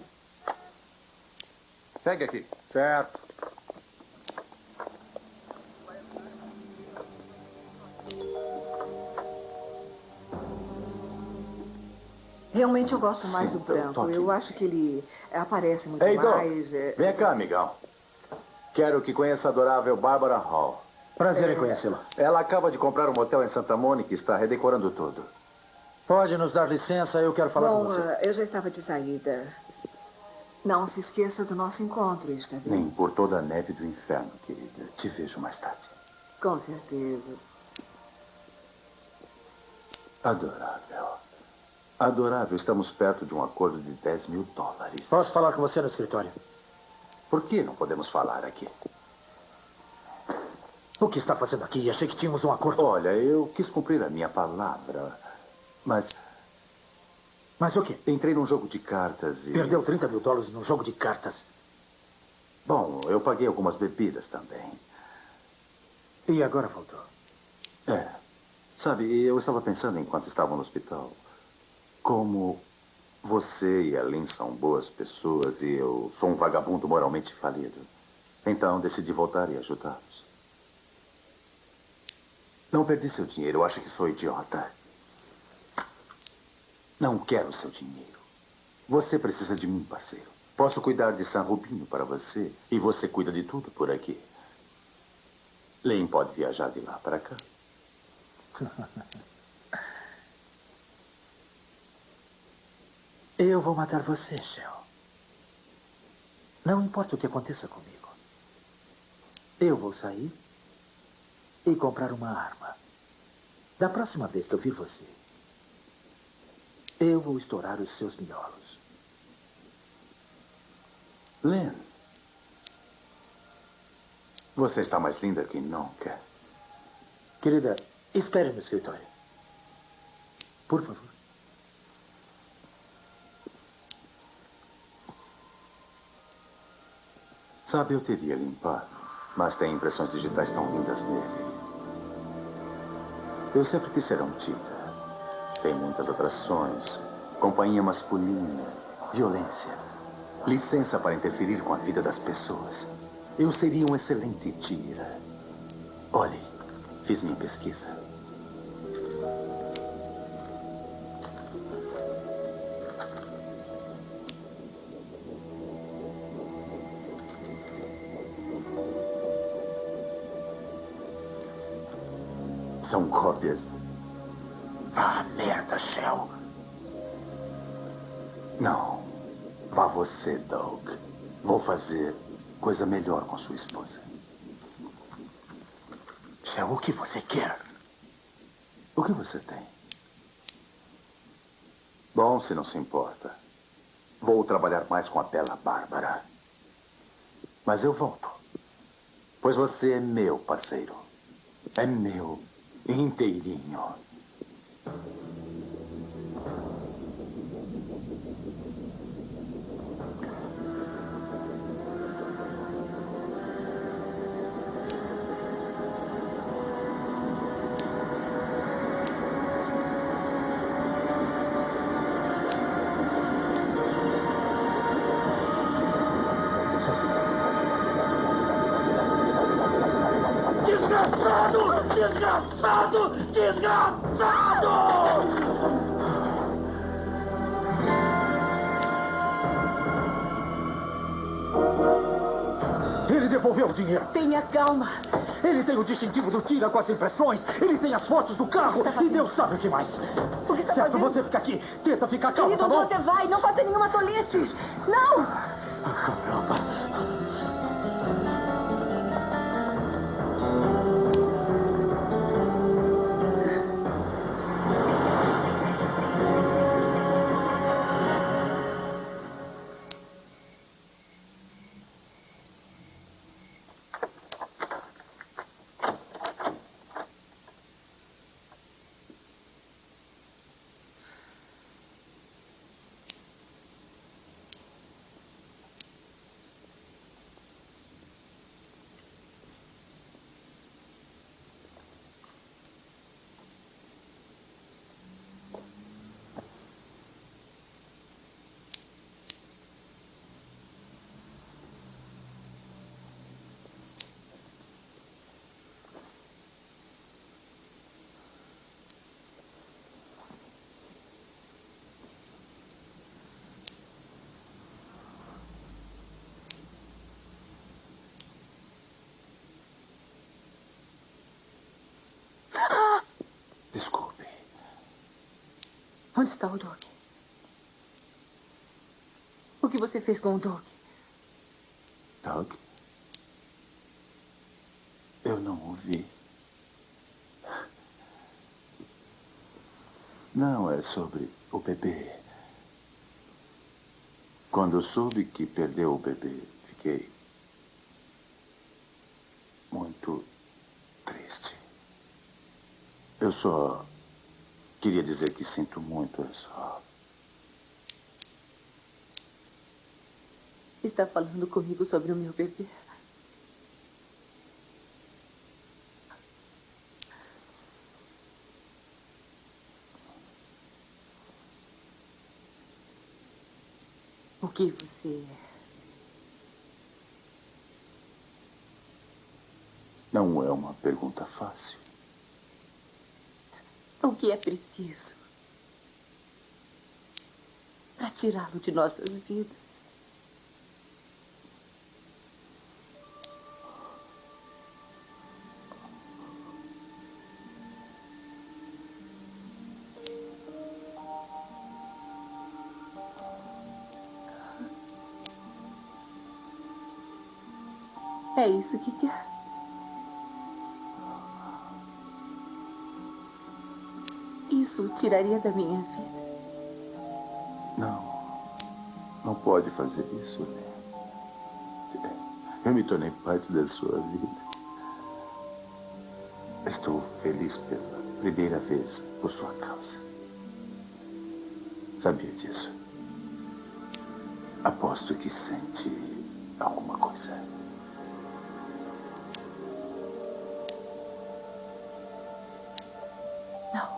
Pegue aqui. Certo. Realmente eu gosto mais do Então, branco. toque. Eu acho que ele aparece muito Ei, Doc, mais. vem cá, amigão. Quero que conheça a adorável Barbara Hall. Prazer em conhecê-la. Ela acaba de comprar um motel em Santa Mônica e está redecorando tudo. Pode nos dar licença, eu quero falar com Bom, você. eu já estava de saída. Não se esqueça do nosso encontro, está bem? Nem por toda a neve do inferno, querida. Te vejo mais tarde. Com certeza. Adorável. Adorável, estamos perto de um acordo de $10 mil. Posso falar com você no escritório? Por que não podemos falar aqui? O que está fazendo aqui? Achei que tínhamos um acordo. Olha, eu quis cumprir a minha palavra, mas Mas o quê? entrei num jogo de cartas e... Perdeu $30 mil num jogo de cartas. Bom, eu paguei algumas bebidas também. E agora voltou. É. Sabe, eu estava pensando enquanto estava no hospital, como você e a Lynn são boas pessoas e eu sou um vagabundo moralmente falido. Então decidi voltar e ajudá-los. Não perdi seu dinheiro, eu acho que sou idiota. Não quero seu dinheiro. Você precisa de mim, parceiro. Posso cuidar de San Rubinho para você e você cuida de tudo por aqui. Lynn pode viajar de lá para cá. Eu vou matar você, Shell. Não importa o que aconteça comigo. Eu vou sair e comprar uma arma. Da próxima vez que eu vir você, eu vou estourar os seus miolos. Lynn, você está mais linda que nunca. Querida, espere no escritório. Por favor. Sabe, eu teria limpado, mas tem impressões digitais tão lindas nele. Eu sempre quis ser um tita. Tem muitas atrações, companhia masculina, violência, licença para interferir com a vida das pessoas. Eu seria um excelente tira. Olhe, fiz minha pesquisa. São cópias. Ah, merda, Shell. Não. Vá você, Doug. Vou fazer coisa melhor com sua esposa. Shell, o que você quer? O que você tem? Bom, se não se importa. Vou trabalhar mais com a bela Bárbara. Mas eu volto. Pois você é meu parceiro. É meu inteirinho. Desgraçado! Desgraçado! Desgraçado! Ele devolveu o dinheiro. Tenha calma. Ele tem o distintivo do tira com as impressões. Ele tem as fotos do carro. E Deus sabe o que mais. O que está Certo, fazendo? você fica aqui. Tenta ficar calmo, Querido, tá bom? onde você vai? Não faça nenhuma tolice. Não! Caramba. Onde está o Doug? O que você fez com o Doug? Doug? Eu não ouvi. Não, é sobre o bebê. Quando eu soube que perdeu o bebê, fiquei muito triste. Eu só queria dizer que sinto muito, é só. Está falando comigo sobre o meu bebê? O que você é? Não é uma pergunta fácil. O que é preciso para tirá-lo de nossas vidas? É isso que quer? Isso o tiraria da minha vida. Não pode fazer isso, né? Eu me tornei parte da sua vida. Estou feliz pela primeira vez por sua causa. Sabia disso? Aposto que sente alguma coisa. Não.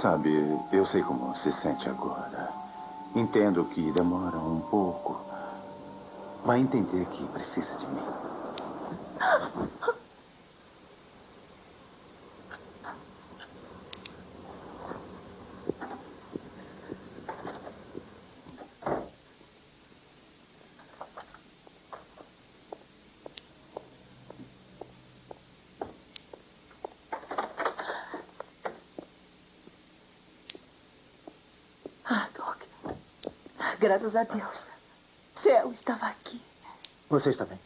Sabe, eu sei como se sente agora. Entendo que demora um pouco. Vai entender que precisa de mim. Doc. Graças a Deus. Céu estava aqui. Você está bem?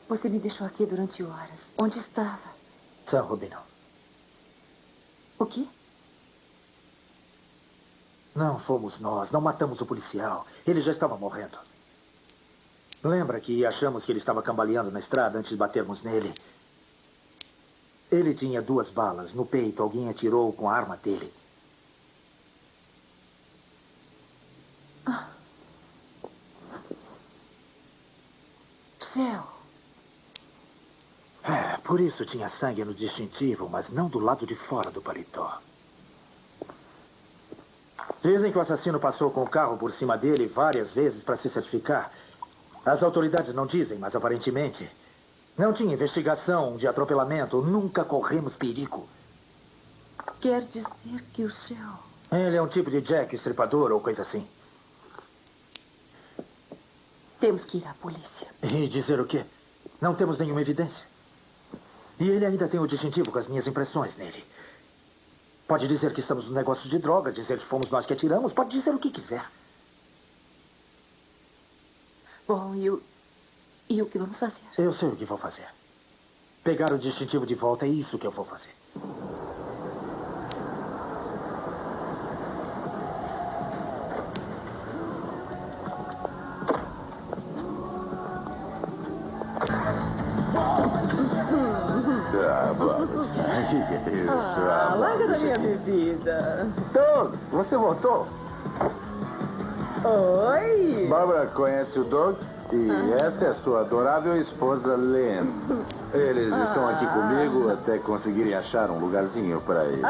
Você me deixou aqui durante horas. Onde estava? San Rubino. O quê? Não fomos nós. Não matamos o policial. Ele já estava morrendo. Lembra que achamos que ele estava cambaleando na estrada antes de batermos nele? Ele tinha 2 balas no peito. Alguém atirou com a arma dele. Céu. Por isso tinha sangue no distintivo, mas não do lado de fora do paletó. Dizem que o assassino passou com o carro por cima dele várias vezes para se certificar. As autoridades não dizem, mas aparentemente não tinha investigação de atropelamento. Nunca corremos perigo. Quer dizer que o céu... Ele é um tipo de Jack estripador ou coisa assim. Temos que ir à polícia. E dizer o quê? Não temos nenhuma evidência. E ele ainda tem o distintivo com as minhas impressões nele. Pode dizer que estamos no negócio de drogas, dizer que fomos nós que atiramos, pode dizer o que quiser. Bom, e o que vamos fazer? Eu sei o que vou fazer. Pegar o distintivo de volta, é isso que eu vou fazer. Vamos. Que é isso? Larga da minha bebida. Doug, você voltou? Oi. Bárbara conhece o Doug? E essa é sua adorável esposa, Len. Eles estão aqui comigo até conseguirem achar um lugarzinho para ele.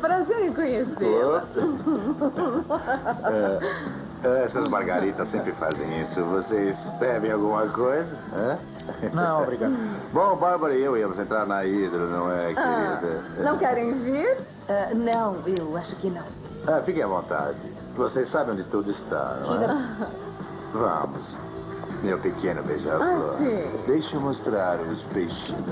Prazer em conhecê-la. Essas margaritas sempre fazem isso. Vocês bebem alguma coisa? Hã? Não, obrigado. Bom, Bárbara e eu íamos entrar na Hidro, não é, querida? Não querem vir? Não, eu acho que não. Fiquem à vontade. Vocês sabem onde tudo está, não é? Vamos. Meu pequeno beija-flor. sim. Deixa eu mostrar os peixinhos.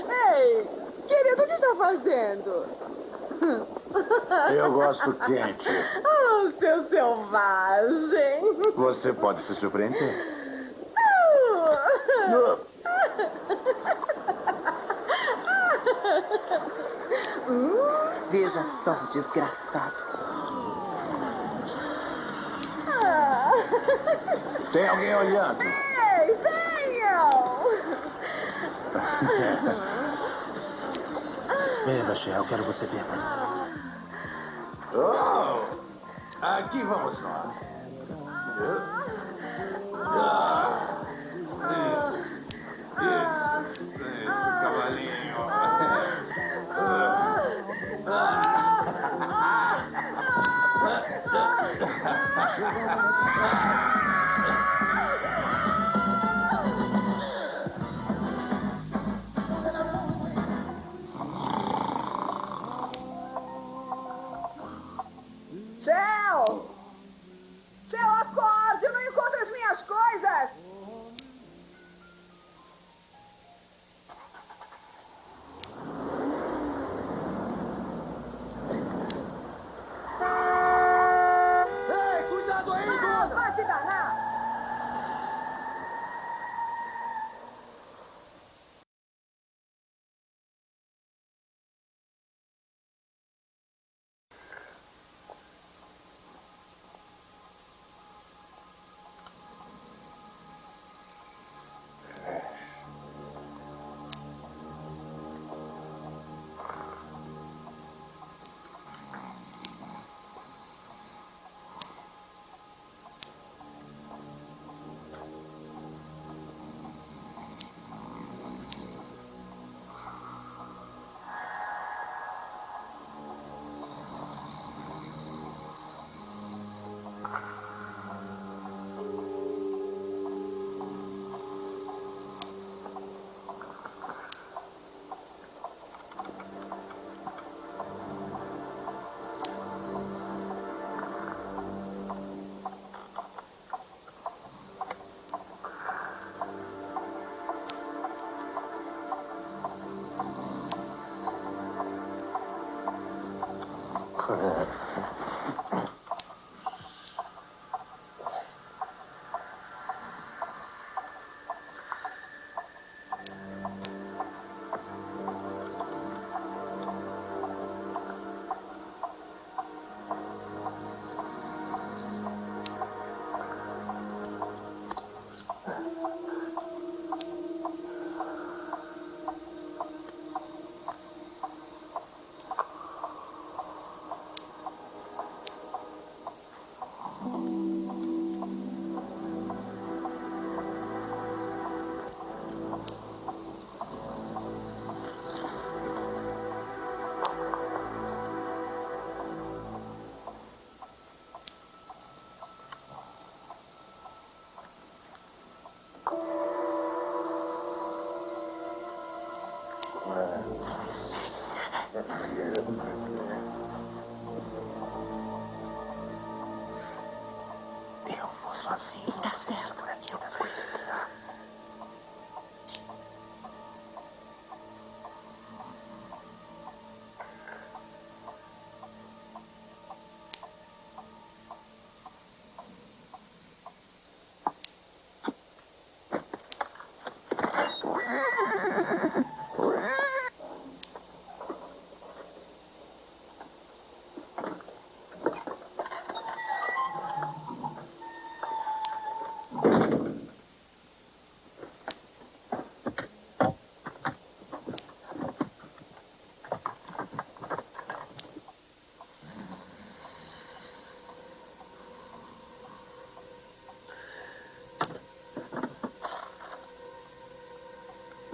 Ei, querido, o que está fazendo? Eu gosto quente. Seu selvagem. Você pode se surpreender. Veja só o desgraçado. Tem alguém olhando? Ei, venham! Beba, Shell, quero você beba. Aqui vamos nós. Isso, cavalinho. Shell! Shell, acorde! Eu não encontro as minhas coisas! Ei, cuidado aí, Duda! Vai se danar! Eu vou sozinho. Tá certo. Por aqui eu vou cuidar.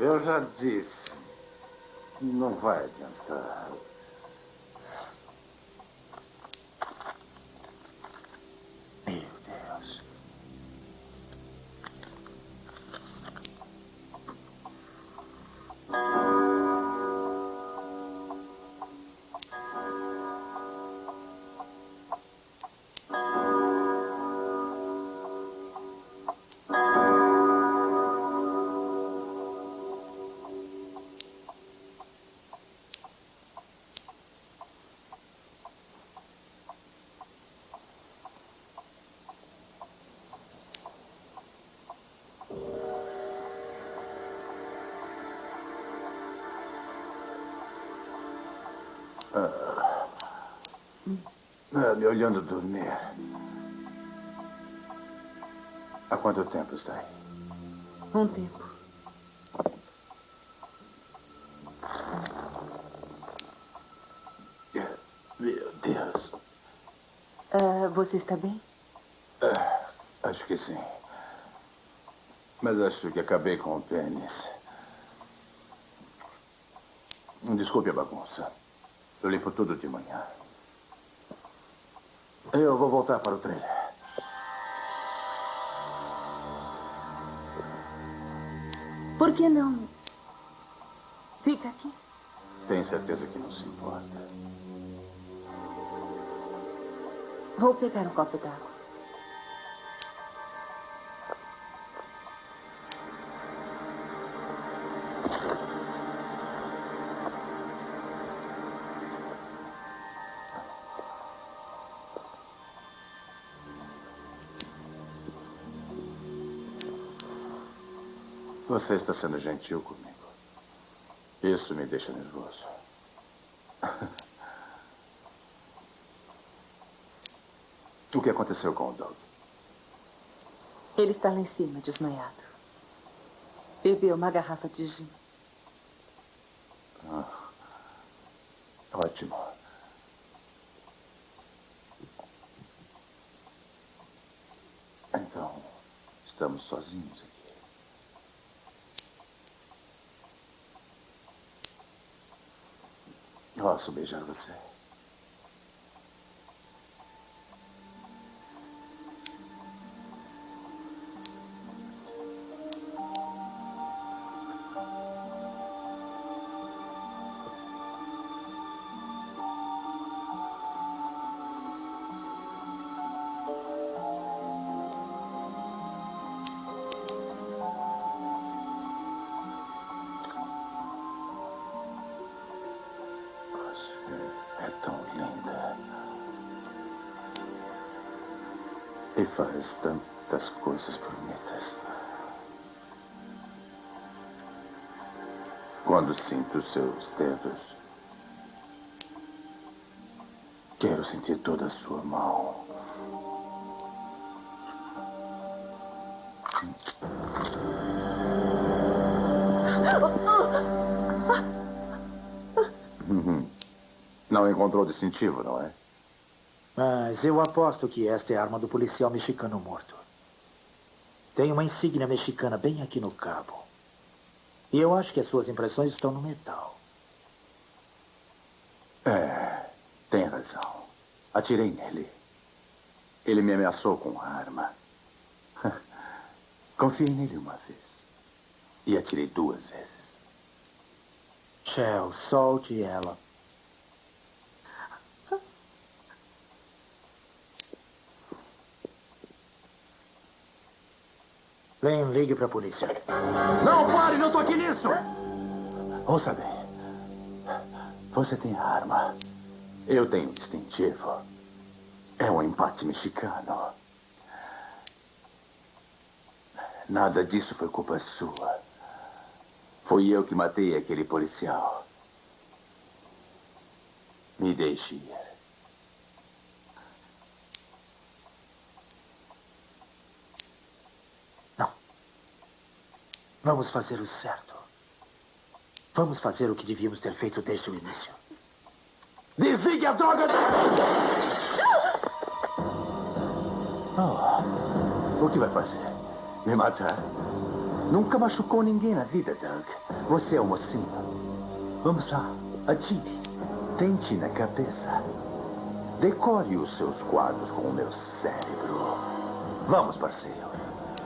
Eu já disse. Não vai adiantar. Meu Deus. Me olhando dormir. Há quanto tempo está aí? Um tempo. Meu Deus. Você está bem? Acho que sim. Mas acho que acabei com o pênis. Desculpe a bagunça. Eu limpo tudo de manhã. Eu vou voltar para o trailer. Por que não? Fica aqui. Tem certeza que não se importa? Vou pegar um copo d'água. Você está sendo gentil comigo. Isso me deixa nervoso. O que aconteceu com o Doug? Ele está lá em cima, desmaiado. Bebeu uma garrafa de gin. Ótimo. Então, estamos sozinhos aqui. Posso beijar você? É tão linda. E faz tantas coisas bonitas. Quando sinto seus dedos, quero sentir toda a sua mão. Não encontrou distintivo, não é? Mas eu aposto que esta é a arma do policial mexicano morto. Tem uma insígnia mexicana bem aqui no cabo. E eu acho que as suas impressões estão no metal. Tem razão. Atirei nele. Ele me ameaçou com a arma. Confiei nele uma vez. E atirei 2 vezes. Shell, solte ela. Vem, ligue para a polícia. Não, pare, não toque nisso! Ouça bem. Você tem a arma. Eu tenho um distintivo. É um empate mexicano. Nada disso foi culpa sua. Fui eu que matei aquele policial. Me deixe ir. Vamos fazer o certo. Vamos fazer o que devíamos ter feito desde o início. Desligue a droga o que vai fazer? Me matar? Nunca machucou ninguém na vida, Doug. Você é um mocinho. Vamos lá, atire. Tente na cabeça. Decore os seus quadros com o meu cérebro. Vamos, parceiro.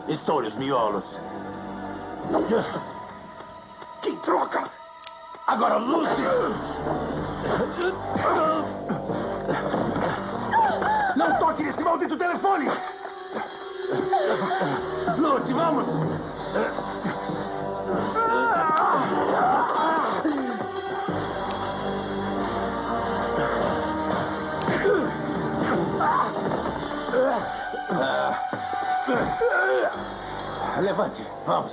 Estoure os miolos. Que troca! Agora, Lucy! Não toque nesse maldito telefone! Lucy, vamos! Levante, vamos.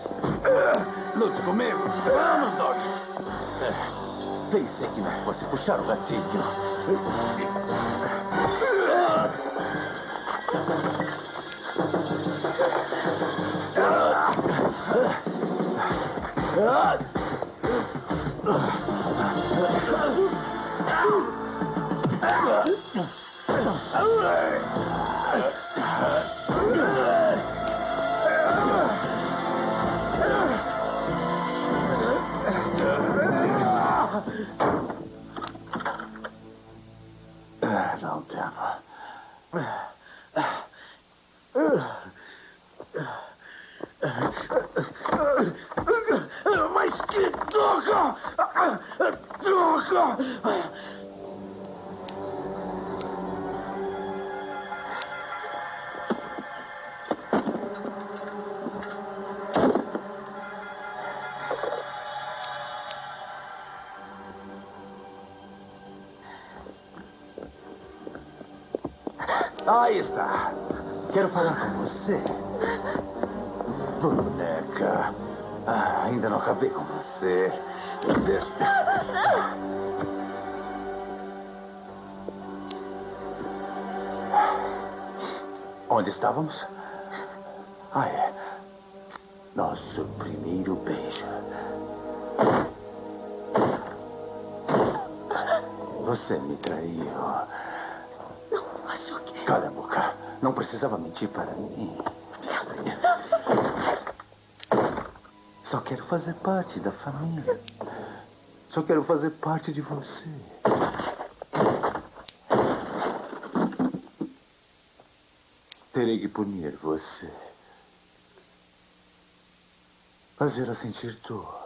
Lute comigo. Vamos, Doc. Pensei que não fosse puxar o gatilho. Não devo. Mas que droga! Droga! Aí está. Quero falar com você. Boneca. Ainda não acabei com você. Onde estávamos? É. Nosso primeiro beijo. Você me traiu. Cala a boca. Não precisava mentir para mim. Só quero fazer parte da família. Só quero fazer parte de você. Terei que punir você. Fazer-a sentir dor.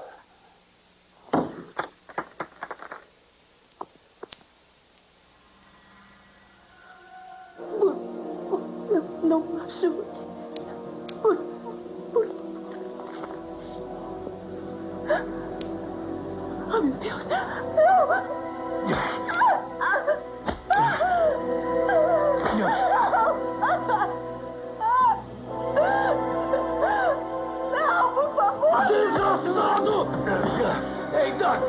Não machuque. Oh, meu Deus. Não, por favor. Desgraçado! Ei, Doc!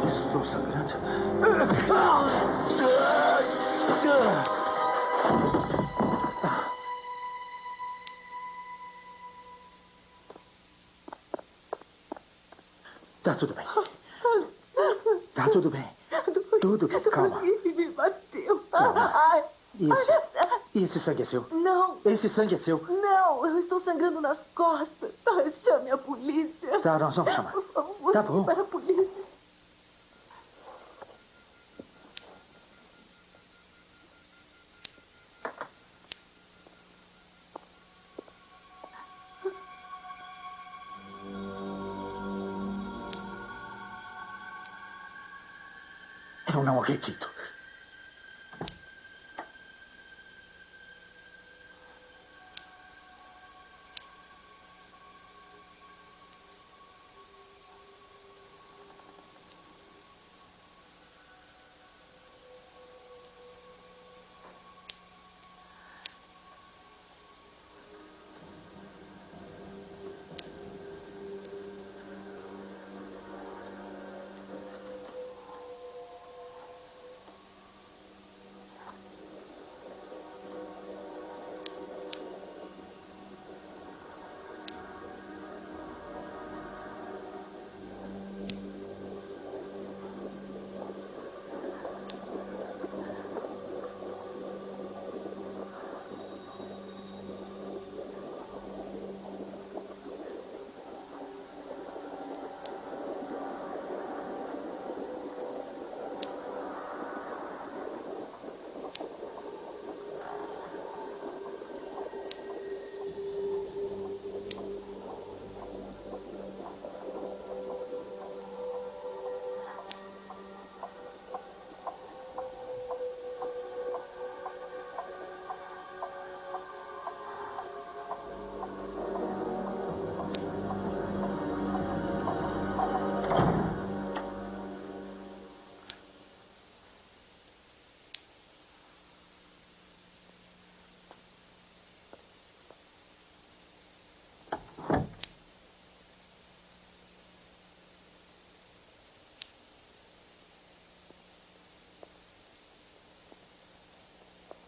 Estou sangrando. Tá tudo bem. Tá tudo bem. Tudo bem, calma. Alguém me bateu. E esse sangue é seu? Não, Esse sangue é seu? não, eu estou sangrando nas costas. Chame a polícia. Tá, nós vamos chamar. Por favor, Tá bom. para a polícia. Eu não acredito.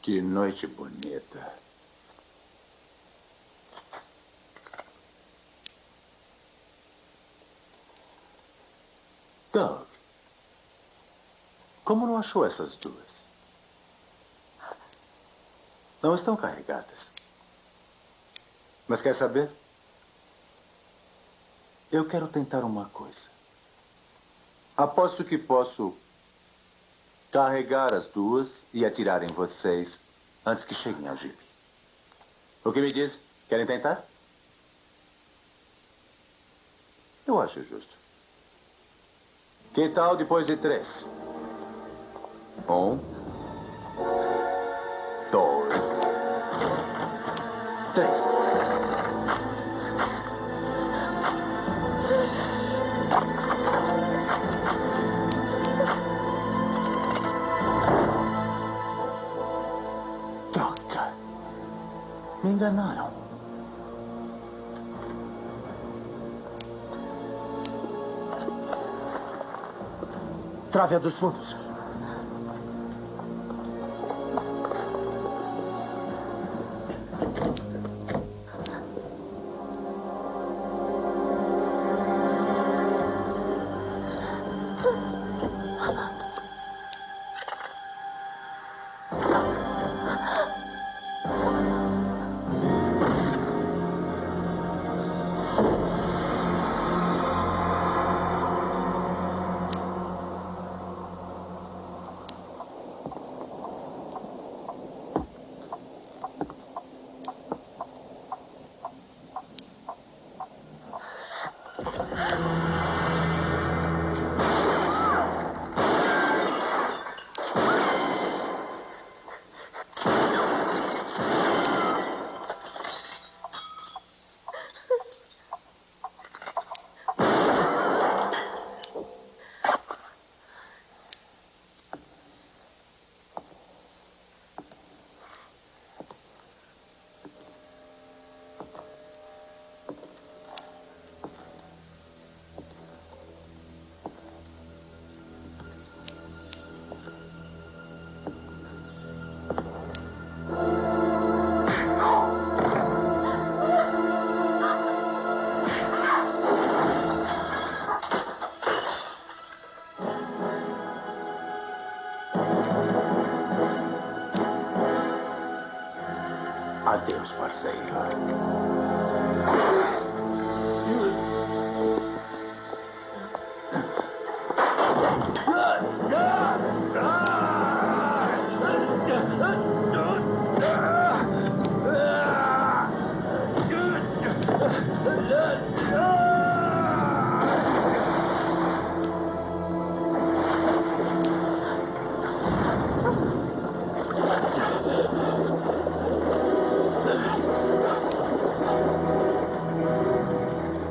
Que noite bonita. Doug, como não achou essas duas? Não estão carregadas. Mas quer saber? Eu quero tentar uma coisa. Aposto que posso carregar as duas e atirar em vocês antes que cheguem ao jipe. O que me diz? Querem tentar? Eu acho justo. Que tal depois de 3? 1, 2, 3. Droga. Me enganaram. Trave a dos fundos. Adeus, parceiro.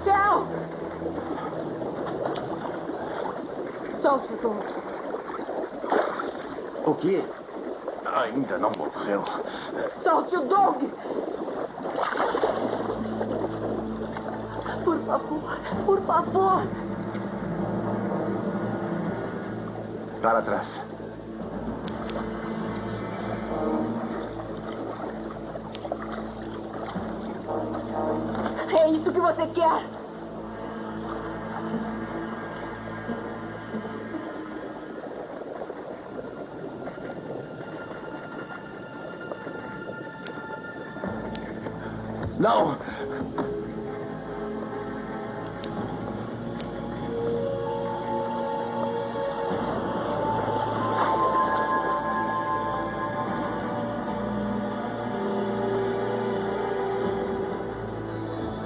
Shell! Solte o Doug. O quê? Ainda não morreu. Solte o Doug! Por favor, por favor. Para trás. É isso que você quer? Não!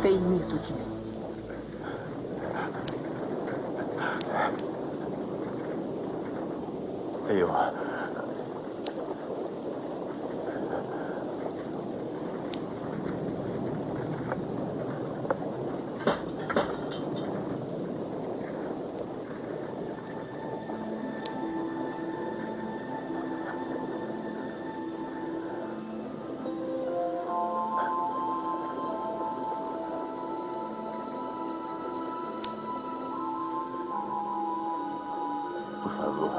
Tem medo de mim. Eu... Por favor.